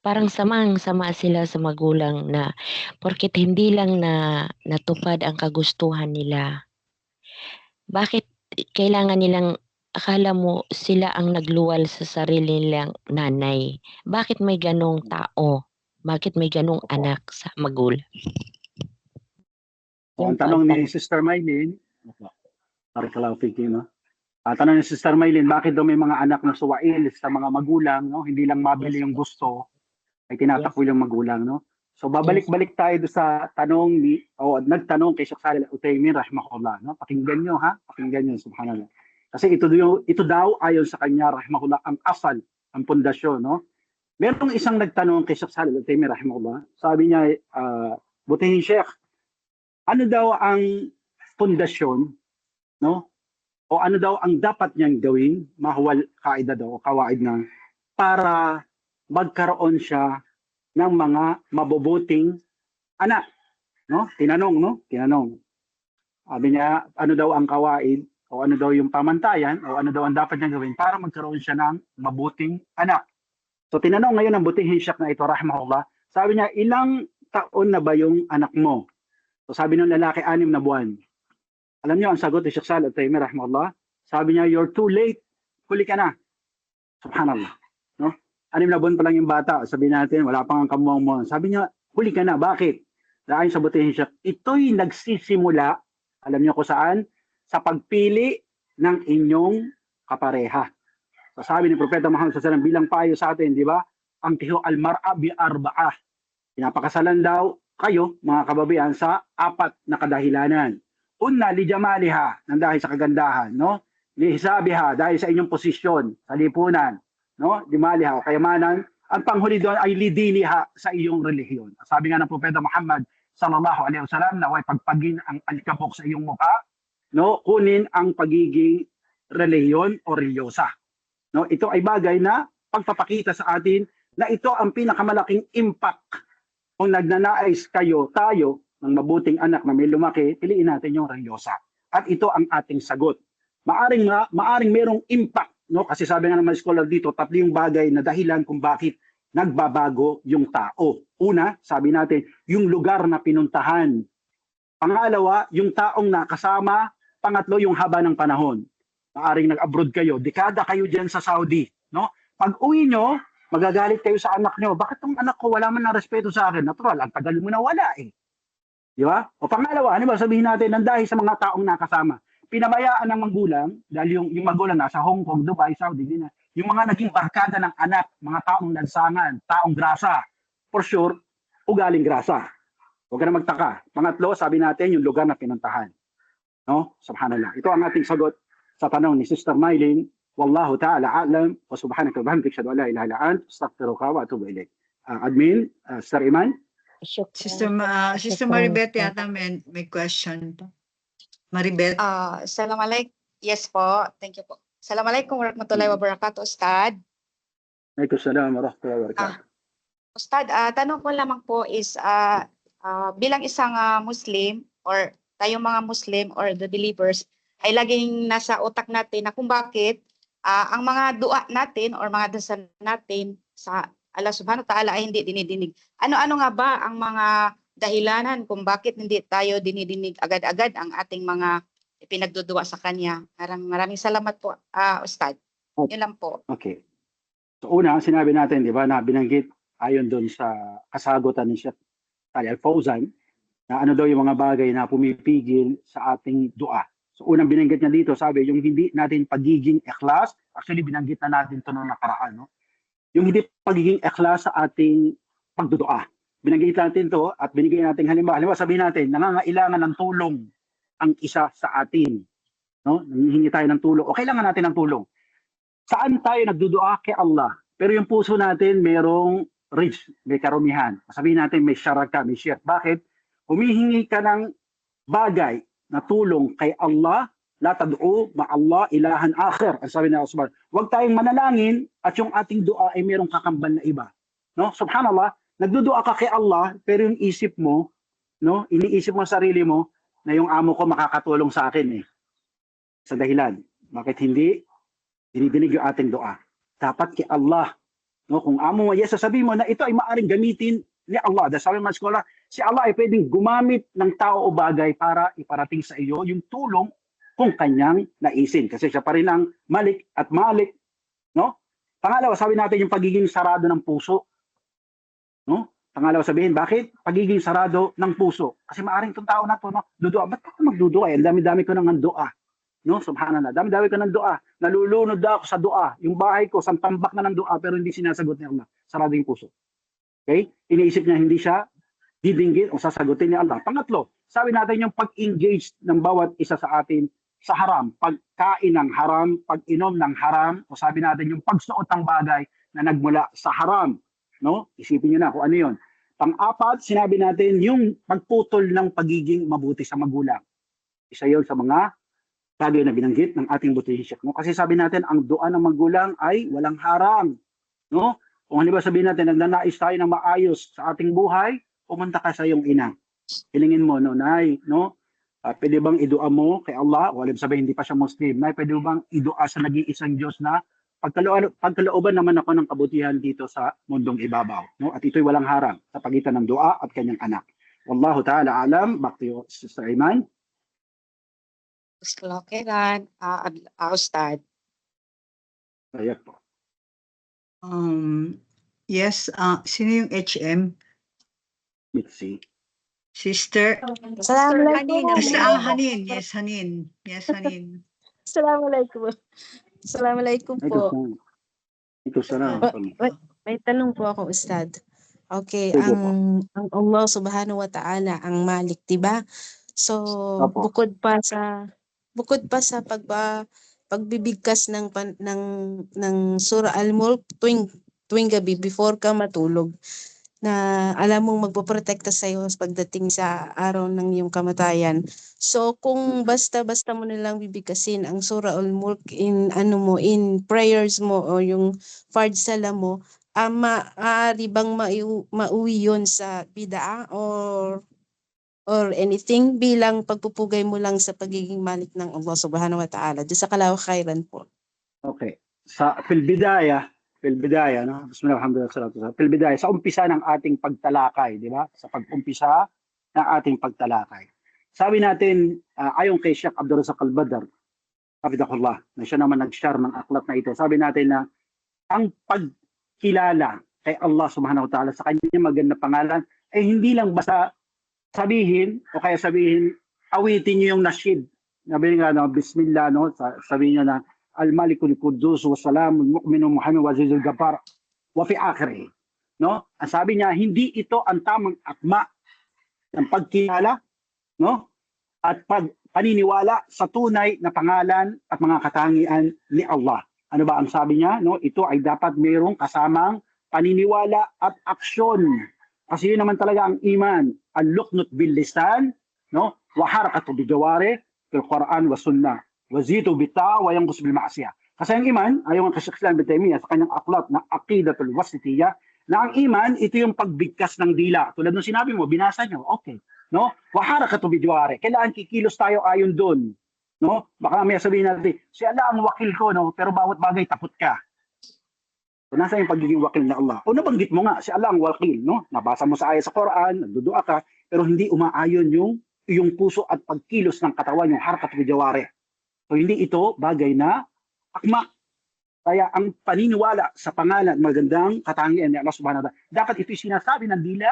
Parang samang-sama sila sa magulang na porket hindi lang na natupad ang kagustuhan nila. Bakit kailangan nilang, akala mo sila ang nagluwal sa sarili nilang nanay? Bakit may ganong tao? Bakit may ganong Opo. anak sa magulang? Ang tanong ni Sister Maylin, barakallahu fiki, no? Tanong ni Sister Maylin, bakit daw may mga anak na suwail sa mga magulang, no? Hindi lang mabili yung gusto, ay tinatakwil yung magulang, no? So babalik-balik tayo doon sa tanong ni nagtanong kay Sheikh Shalih Al-Utsaimin rahimahullah, no? Pakinggan niyo, ha? Pakinggan niyo, subhanallah. Kasi ito daw ayon sa kanya rahimahullah ang asal, ang pundasyon, no? Merong isang nagtanong kay Sheikh Shalih Al-Utsaimin rahimahullah. Sabi niya, butihin Sheikh, ano daw ang pundasyon, no? O ano daw ang dapat niyang gawin, mahuwal kaida daw, o kawaid na, para magkaroon siya ng mga mabubuting anak, no? Tinanong, no? Tinanong. Sabi niya, ano daw ang kawaid, o ano daw yung pamantayan, o ano daw ang dapat niyang gawin para magkaroon siya ng mabuting anak. So tinanong ngayon ng butihin Sheikh na ito, rahimahullah, sabi niya, ilang taon na ba yung anak mo? So sabi ng lalaki, 6 na buwan. Alam niyo, ang sagot ni Sheikh Salih Al-Taimi, rahimahullah, sabi niya, you're too late. Huli ka na. Subhanallah. No? 6 na buwan pa lang yung bata. Sabi natin, wala pang ang kamuang mo. Sabi niya, huli ka na. Bakit? Dahil sa butihin siya, ito'y nagsisimula, alam niyo kung saan? Sa pagpili ng inyong kapareha. So, sabi ni Propeta Muhammad SAW bilang payo sa atin, di ba? Ang tiho al-mar'a bi arba'ah. Pinapakasalan daw kayo, mga kababayan, sa 4 na kadahilanan. Una, li jamaliha, nang dahil sa kagandahan, no? Li hisabiha, dahil sa inyong posisyon, sa lipunan, no? Limaliha, kayamanan. Ang panghuli doon ay lidiniha, sa iyong relihiyon. Sabi nga ng Propeta Muhammad sallallahu alaihi wasallam, na huwag pagpagin ang alikabok sa iyong mukha, no? Kunin ang pagiging relihiyon o religyosa. No? Ito ay bagay na pagpapakita sa atin na ito ang pinakamalaking impact. Kung nagnanais tayo, ng mabuting anak na may lumaki, piliin natin yung religyosa. At ito ang ating sagot. Maaring merong impact, no? Kasi sabi nga ng mga scholar dito, 3 yung bagay na dahilan kung bakit nagbabago yung tao. Una, sabi natin, yung lugar na pinuntahan. Pangalawa, yung taong nakasama. Pangatlo, yung haba ng panahon. Maaring nag-abroad kayo, dekada kayo dyan sa Saudi, no? Pag uwi nyo, magagalit kayo sa anak nyo. Bakit tong anak ko wala man na respeto sa akin? Natural, ang tagal mo na wala eh. Di ba? O pangalawa, ano ba sabihin natin, nang dahil sa mga taong nakasama, pinabayaan ng magulang, dahil yung magulang nasa Hong Kong, Dubai, Saudi, yung mga naging barkada ng anak, mga taong lansangan, taong grasa, for sure, ugaling grasa. Huwag ka na magtaka. Pangatlo, sabi natin, yung lugar na pinuntahan. No? Subhanallah. Ito ang ating sagot sa tanong ni Sister Mylene. Wallahu ta'ala a'lam wa subhanaka wa bihamdika asyhadu an la ilaha illa anta astaghfiruka wa atubu ilaik. Admin, Sister Iman. Sister Maribeth yata may question. Maribeth. Assalamualaikum. Yes po. Thank you po. Assalamualaikum warahmatullahi wabarakatuh, Ustad. Waalaikumsalam warahmatullahi wabarakatuh. Ustad, tanong ko lamang po is bilang isang Muslim or tayong mga Muslim or the believers ay laging nasa utak natin na kung bakit ang mga dua natin or mga dasal natin sa Allah subhanahu wa ta'ala ay hindi dinidinig. Ano-ano nga ba ang mga dahilanan kung bakit hindi tayo dinidinig agad-agad ang ating mga pinagdudua sa Kanya? Maraming salamat po, Ustad. Yun lang po. Okay. So una, sinabi natin, di ba, na binanggit ayon doon sa kasagutan ni Sheikh Salih Al-Fawzan, na ano daw yung mga bagay na pumipigil sa ating dua. So unang binanggit niya dito, sabi, yung hindi natin pagiging ikhlas, actually binanggit na natin ito noong nakaraan, no? Yung hindi pagiging ikhlas sa ating pagdudua. Binanggit natin to at binigay natin halimbawa. Halimbawa sabihin natin, nangangailangan ng tulong ang isa sa atin. No? Nangihingi tayo ng tulong o kailangan natin ng tulong. Saan tayo nagdudua? Kay Allah. Pero yung puso natin mayroong rich, may karumihan. Sabihin natin may syaraka, may shirk. Bakit? Humihingi ka ng bagay na tulong kay Allah, la tad'u ma'allah ilahan akhir. Ang sabi na Allah, huwag tayong manalangin at yung ating dua ay mayroong kakambal na iba. No? Subhanallah, nagdudua ka kay Allah, pero yung isip mo, no, iniisip mo sa sarili mo na yung amo ko makakatulong sa akin eh. Sa dahilan, bakit hindi dinidinig yung ating dua? Dapat kay Allah. No, kung amo mo, yes, sasabihin mo na ito ay maaring gamitin ni Allah. Dahil sabi mga skola, si Allah ay pwedeng gumamit ng tao o bagay para iparating sa iyo yung tulong kung kanyang naisin. Kasi siya pa rin ang Malik at Malik. No? Pangalawa, sabi natin yung pagiging sarado ng puso. No? Pangalawa sabihin, bakit? Pagiging sarado ng puso. Kasi maaring itong tao na to, no? Dudua. Ba't ako magdudua? Ang dami-dami ko ng dua. No? Subhanallah. Dami-dami ko ng dua. Nalulunod ako sa dua. Yung bahay ko, tambak na ng dua, pero hindi sinasagot ni Allah. Sarado yung puso. Okay? Iniisip niya hindi siya didinggit o sasagutin ni Allah. Pangatlo, sabi natin yung pag-engage ng bawat isa sa atin sa haram. Pagkain ng haram, pag-inom ng haram, o sabi natin yung pagsuot ng bagay na nagmula sa haram. No? Isipin niyo na kung ano yun. Pang-apat, sinabi natin yung pagputol ng pagiging mabuti sa magulang. Isa yun sa mga bagay na binanggit ng ating butihin Sheikh. No? Kasi sabi natin, ang dua ng magulang ay walang haram. No? Kung halimbawa sabihin natin, nagnanais tayo ng maayos sa ating buhay, pumunta ka sa iyong ina. Hilingin mo, no, Nay, no? Pwede bang idua mo kay Allah? O alam sabihin, hindi pa siya Muslim. Nay, pwede bang idua sa nag-iisang Diyos na pagkalooban naman ako ng kabutihan dito sa mundong ibabaw. No? At ito'y walang harang sa pagitan ng dua at kanyang anak. Wallahu ta'ala alam. Back to you, Sister Iman. Jazakallahu khairan, Ustad. Ayan po. Yes, sino yung HM? Mitzi. Sister? Assalamualaikum. Hanin. Yes, Hanin. Yes, Hanin. Assalamualaikum. Assalamualaikum Ito po. sa ito sana. May tanong po ako, Ustad. Okay, Sige po. ang Allah Subhanahu wa Ta'ala ang Malik, 'di ba? So, Opo. bukod pa sa pagbibigkas ng Surah Al-Mulk tuwing gabi before ka matulog, na alam mong magpoprotekta sa iyo pagdating sa araw ng iyong kamatayan. So kung basta-basta mo nilang bibigkasin ang Surah Al-Mulk in in prayers mo o yung fard sala mo, maaari bang mauwi yun sa bid'a or anything bilang pagpupugay mo lang sa pagiging malik ng Allah Subhanahu wa Ta'ala? Jazakallahu khairan po. Okay. Fil bidaya, no? Bismillah, alhamdulillah, salatu wasalam. Fil bidaya, sa umpisa ng ating pagtalakay, di ba? Sa pag-umpisa ng ating pagtalakay. Sabi natin, ayon kay Sheikh Abdul Razak Al-Badr, hafidhahullah, na siya naman nag-share ng aklat na ito. Sabi natin na ang pagkilala kay Allah Subhanahu wa Ta'ala sa kanyang magandang pangalan ay hindi lang basta sabihin o kaya sabihin awitin niyo yung nasyid. Sabi nga no, bismillah, no? Sabihin niyo na Al-Malikul Quddus wa Salamul Mu'minul Muhammad wa Azizul Ghaffar wa fi akhirih. No? Ang sabi niya, hindi ito ang tamang akma ng pagkilala, no? At paniniwala sa tunay na pangalan at mga katangian ni Allah. Ano ba ang sabi niya? No? Ito ay dapat mayroong kasamang paniniwala at aksyon. Kasi yun naman talaga ang iman. Al-luqnut bil lisan, no? Wa harakatu bi jawari fil Quran wa sunnah. Wazitu bita wa yanqus bil ma'siyah. Kasi ang iman, ayon kay Sheikh Islam bin Taymiyyah sa kanyang aklat na Aqidatul Wasitiyah, na ang iman ito yung pagbigkas ng dila. Tulad ng sinabi mo, binasa niyo. Okay, no? Wa harakatu bi jawari. Kailangan kikilos tayo ayon doon, no? Baka may sabihin natin, si Allah ang wakil ko, no? Pero bawat bagay tapot ka. So, nasa yung pagiging wakil ng Allah. O nabanggit mo nga, si Allah ang wakil, no? Nabasa mo sa ayat sa Quran, nagdudua ka, pero hindi umaayon yung puso at pagkilos ng katawan, yung harakat bi jawari. So hindi ito bagay na akma. Kaya ang paniniwala sa pangalan, magandang katangian ni Allah Subhanahu wa Ta'ala, dapat ito sinasabi ng dila,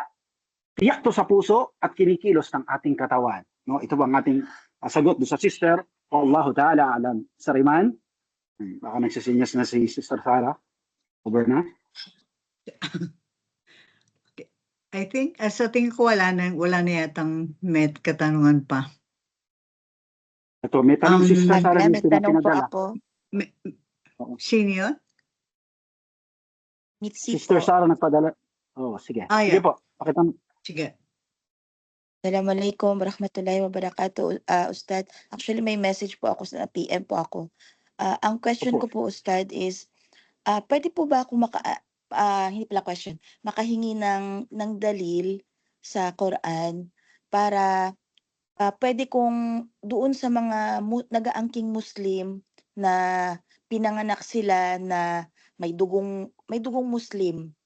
tiyak to sa puso at kinikilos ng ating katawan. No, ito ang ating sagot do sa sister. Wallahu ta'ala alam. Sariman, baka nagsisinyas na si Sister Sarah. Over na. I think, sa tingin ko wala na yatang katanungan pa. Ito, may tanong si Sister Sarah May dito na tanong po pinadala. ako. Sino yun? Mitzi Sister po. Sarah nagpadala. Oh, sige. Yeah. Sige po. Pakita. Sige. Assalamualaikum warahmatullahi wabarakatuh, Ustad. Actually, may message po ako sa PM po ako. Ang question Opo. ko po, Ustad, is pwede po ba ako hindi pala question, makahingi ng dalil sa Quran para pwede kong doon sa mga nag-aangking Muslim na pinanganak sila na may dugong Muslim,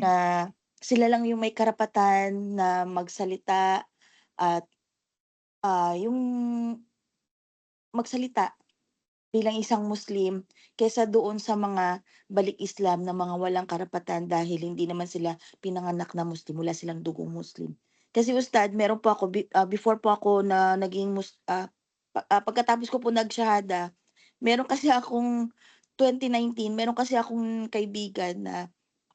na sila lang yung may karapatan na magsalita at yung magsalita bilang isang Muslim kaysa doon sa mga balik Islam na mga walang karapatan dahil hindi naman sila pinanganak na Muslim, wala silang dugong Muslim. Kasi Ustad, meron po ako before po ako na naging pagkatapos ko po nagshahada, meron kasi akong 2019, meron kasi akong kaibigan na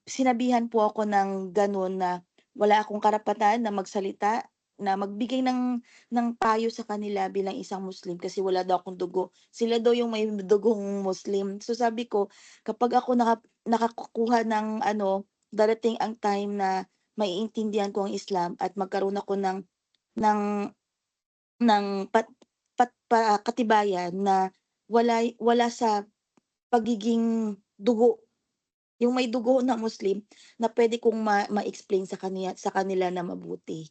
sinabihan po ako ng ganun na wala akong karapatan na magsalita, na magbigay ng payo sa kanila bilang isang Muslim kasi wala daw akong dugo. Sila daw yung may dugong Muslim. So sabi ko, kapag ako nakakukuha ng darating ang time na maiintindihan ko ang Islam at magkaroon ako ng katibayan na wala sa pagiging dugo, yung may dugo na Muslim, na pwede kong ma-explain sa kanila na mabuti.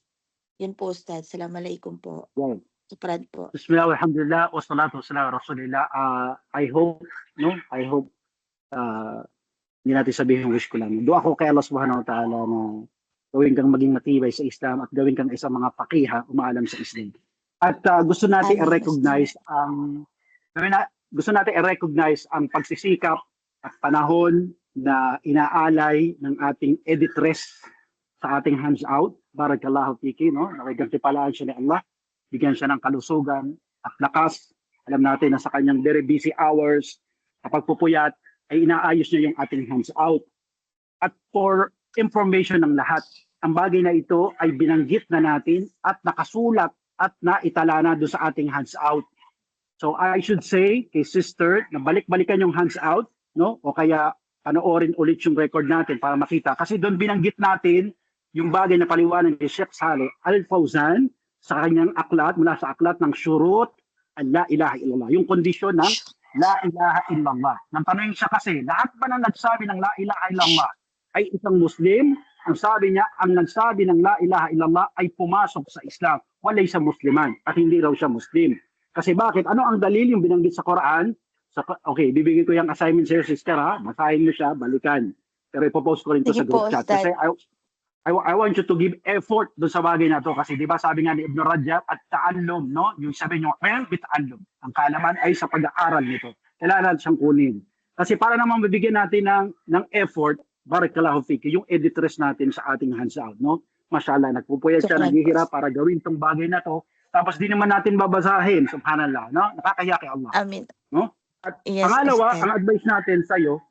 Yun po, Ustad. Assalamualaikum po. Wow. Sufran po. Bismillah, alhamdulillah, wa salatu wa salam ala rasulillah. I hope, hindi natin sabihin wish ko lang. Dua ko kay Allah Subhanahu wa Ta'ala na gawin kang maging matibay sa Islam at gawin kang isang mga pakiha umaalam sa Islam. At gusto natin Amen, i-recognize ang pagsisikap at panahon na inaalay ng ating editress sa ating hands out. Barakallahu fiki, no? Nakigantipalaan siya ni Allah. Bigyan siya ng kalusugan at lakas. Alam natin na sa kanyang very busy hours, kapag pupuyat, ay inaayos niya yung ating hands out. At for information ng lahat, ang bagay na ito ay binanggit na natin at nakasulat at naitala na doon sa ating hands out. So I should say kay sister na balik-balikan yung hands out, no? O kaya panoorin ulit yung record natin para makita. Kasi doon binanggit natin yung bagay na paliwanag ni Sheikh Saleh Al-Fawzan sa kanyang aklat, mula sa aklat ng Shurut La ilaha illallah. Yung kondisyon ng La ilaha illallah. Nang tanongin siya kasi, lahat ba na nagsabi ng La ilaha illallah ay isang Muslim? Ang sabi niya, ang nagsabi ng La ilaha illallah ay pumasok sa Islam. Wala isang Musliman at hindi raw siya Muslim. Kasi bakit? Ano ang dalil yung binanggit sa Quran? Okay, bibigyan ko yung assignment sa iyo, sister, ha? Basahin mo siya, balikan. Pero ipopost ko rin to Sige sa group po, chat. Ustad. Kasi I want you to give effort doon sa bagay na to. Kasi di ba sabi nga ni Ibn Rajab at ta'allum, no? Yung sabi nyo, well, bita'allum. Ang kaalaman ay sa pag-aaral nito. Kailangan natin siyang kunin. Kasi para naman mabigyan natin ng effort, barakallahu fiki, yung editress natin sa ating hands out, no? Mashallah, nagpupuyat siya, Shukran po. naghihirap para gawin tong bagay na to. Tapos di naman natin babasahin, subhanallah, no? Nakakahiya kay Allah. Amin. At Yes, pangalawa, Ustad. ang advice natin sa iyo,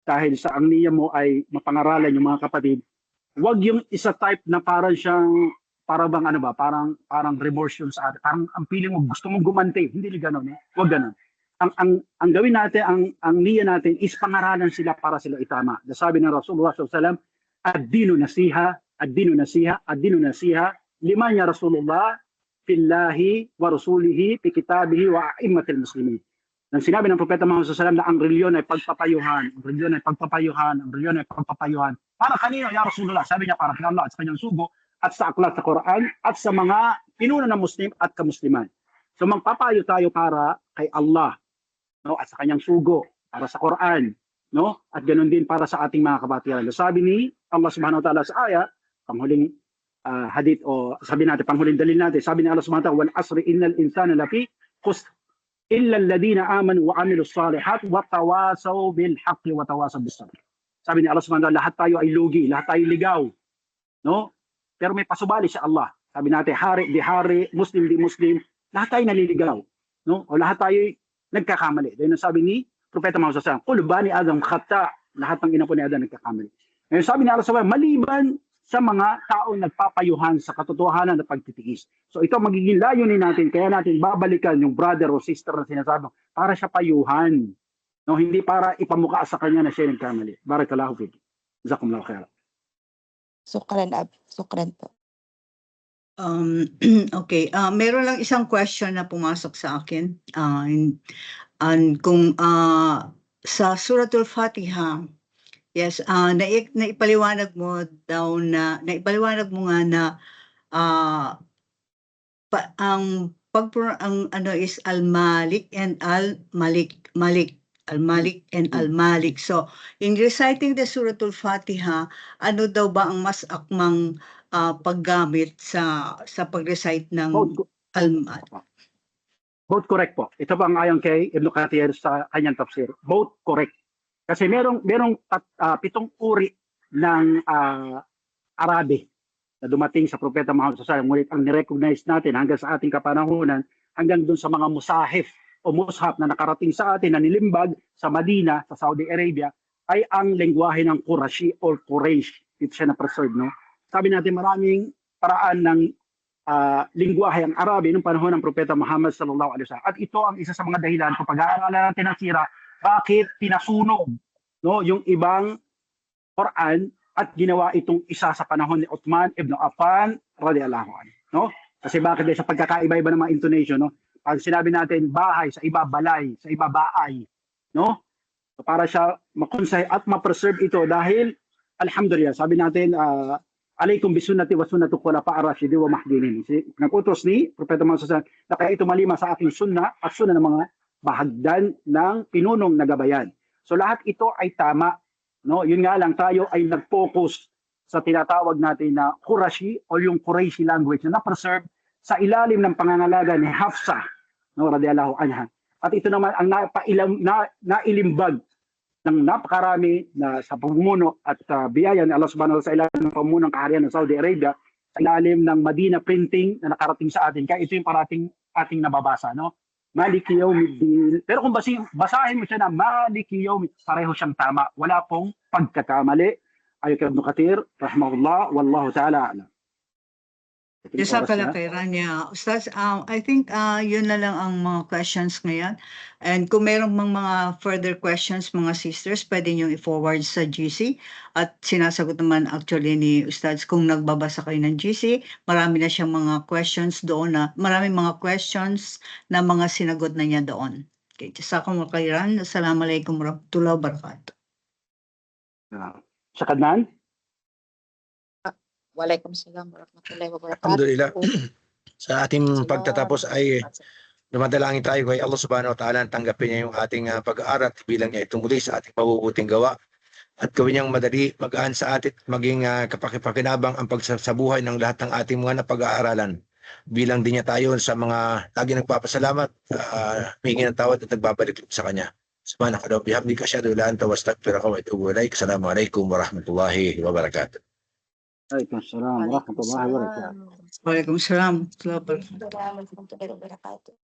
dahil sa ang niya mo ay mapangaralan yung mga kapatid, wag yung isa type na parang siyang, para bang ano ba, parang remorse yun sa atin. Parang ang feeling mo, gusto mong gumanti. Hindi gano'n, eh. Wag gano'n. Ang gawin natin, ang niya natin is pangaralan sila para sila itama. Sabi ng Rasulullah SAW, ad-dinu nasiha, ad-dinu nasiha, ad-dinu nasiha, liman ya Rasulullah, fillahi wa rasulihi, fi kitabihi wa a'immatil muslimin. Nang sinabi ng Propeta Muhammad SAW na ang reliyon ay pagpapayuhan, ang reliyon ay pagpapayuhan, ang reliyon ay pagpapayuhan. Para kanino, ya Rasulullah? Sabi niya, para kay Allah at sa kanyang sugo, at sa aklat sa Quran, at sa mga pinuno ng Muslim at kamusliman. So magpapayo tayo para kay Allah, no? At sa kanyang sugo, para sa Quran, no? At ganoon din para sa ating mga kabatiran. Sabi ni Allah subhanahu wa ta'ala sa ayat, panghuling hadith o sabi natin, panghuling dalil natin, sabi ni Allah subhanahu wa ta'ala, wal asri innal insana lafi khusr illa alladhina amanu wa amilus salihat wa tawasaw bil haqqi wa tawasaw bis sabr. Sabi ni Allah subhanahu wa ta'ala, lahat tayo ay lugi, lahat tayo ligaw, no? Pero may pasubali sa Allah. Sabi natin, hari di hari, Muslim di Muslim, lahat tayo naliligaw, no? O lahat tayo nagkakamali. Dahil sabi ni Propeta Muhammad sallallahu alaihi wasallam, qul bani adam khata, lahat ng ina po ni Adam nagkakamali. Ngayon sabi ni Allah subhanahu wa ta'ala, maliban sa mga taong nagpapayuhan sa katotohanan at pagtitiis. So ito magiging layunin natin, kaya natin babalikan yung brother o sister na sinasabi para siya payuhan. No, hindi para ipamukha sa kanya na siya nagkamali. Barakallahu fiik. Jazakumullahu khairan. Sukran po. Okay, meron lang isang question na pumasok sa akin. Kung sa Suratul Fatiha, yes, naipaliwanag mo daw na, naipaliwanag mo nga na ang ano is Al-Malik and Al-Malik, Al-Malik and Al-Malik. So, in reciting the Suratul Fatiha, ano daw ba ang mas akmang paggamit sa pag-recite ng Al-Malik? Both correct po. Ito ba ang ayon kay Ibn Kathir sa kanyang tafsir? Both correct. Kasi merong 7 uri ng Arabe na dumating sa Propeta Muhammad sallallahu alaihi wasallam. Ngunit ang nirecognize natin hanggang sa ating kapanahunan, hanggang dun sa mga musahif o mushaf na nakarating sa atin na nilimbag sa Madina, sa Saudi Arabia, ay ang lengguwahe ng Qurashi or Quraysh. Ito siya na-preserve, no? Sabi natin maraming paraan ng lingwahe ang Arabe noong panahon ng Propeta Muhammad sallallahu alaihi wasallam. At ito ang isa sa mga dahilan kung pag-aaralan natin ang sira, bakit pinasunog, no, yung ibang Quran at ginawa itong isa sa panahon ni Uthman ibn Affan radhiyallahu anhu, no? Kasi bakit sa pagkakaiba-iba ng mga intonation, no? Pag sinabi natin bahay, sa iba balay, sa iba baay, no? So para siya makonsay at ma-preserve ito dahil alhamdulillah, sabi natin alaykum bisunnati wa sunnati khulafa ar-rasyidin wa mahdinin. Nag-utos ni Propeta Muhammad sallallahu alaihi wasallam na kaya ito malima sa aking sunna at sunna ng mga bahagdan ng pinunong nagabayan. So lahat ito ay tama, no? Yun nga lang, tayo ay nag-focus sa tinatawag natin na Qurashi o yung Qurayshi language na na-preserve sa ilalim ng pangangalaga ni Hafsa, no, radiyallahu anha. At ito naman ang nailimbag ng napakarami na sa pamumuno at biyaya ni Allah subhanahu wa ta'ala sa ilalim ng pamumuno ng kaharian ng Saudi Arabia, sa ilalim ng Madina printing na nakarating sa atin. Kaya ito yung parating ating nababasa, no? Maliki Yawmiddin. Pero kung basahin mo siya na Maliki Yawmiddin, pareho siyang tama. Wala pong pagkakamali. Ayo kay Ibn Kathir, rahimahullah, wallahu ta'ala a'lam. Jazakallah khairan niya. Ustaz, I think yun na lang ang mga questions ngayon. And kung mayroong mga further questions, mga sisters, pwede nyo i-forward sa GC. At sinasagot naman actually ni Ustaz kung nagbabasa kayo ng GC, marami na siyang mga questions doon maraming mga questions na mga sinagot na niya doon. Okay, Jazakallah khairan. Assalamualaikum warahmatullahi wabarakatuh. Sa Kadnan? Waalaikumsalam warahmatullahi wabarakatuh. Alhamdulillah. Sa ating pagtatapos ay dumadalangin tayo kay Allah subhanahu wa ta'ala, tanggapin niya yung ating pag-aaral, bilang niya itong muli sa ating mabubuting gawa, at gawin niyang madali, magaan sa atin, maging kapakipakinabang ang pagsasabuhay ng lahat ng ating mga napag-aaralan. Bilang din niya tayo sa mga lagi nagpapasalamat, humingi ng tawad at nagbabalik sa kanya. Subhanaka wa bihamdika asyhadu an la ilaha illa anta astaghfiruka wa atubu ilaik. Assalamualaikum warahmatullahi wabarakatuh. Waalaikumsalam warahmatullahi wabarakatuh. Waalaikumsalam warahmatullahi wabarakatuh. Warahmatullahi wabarakatuh.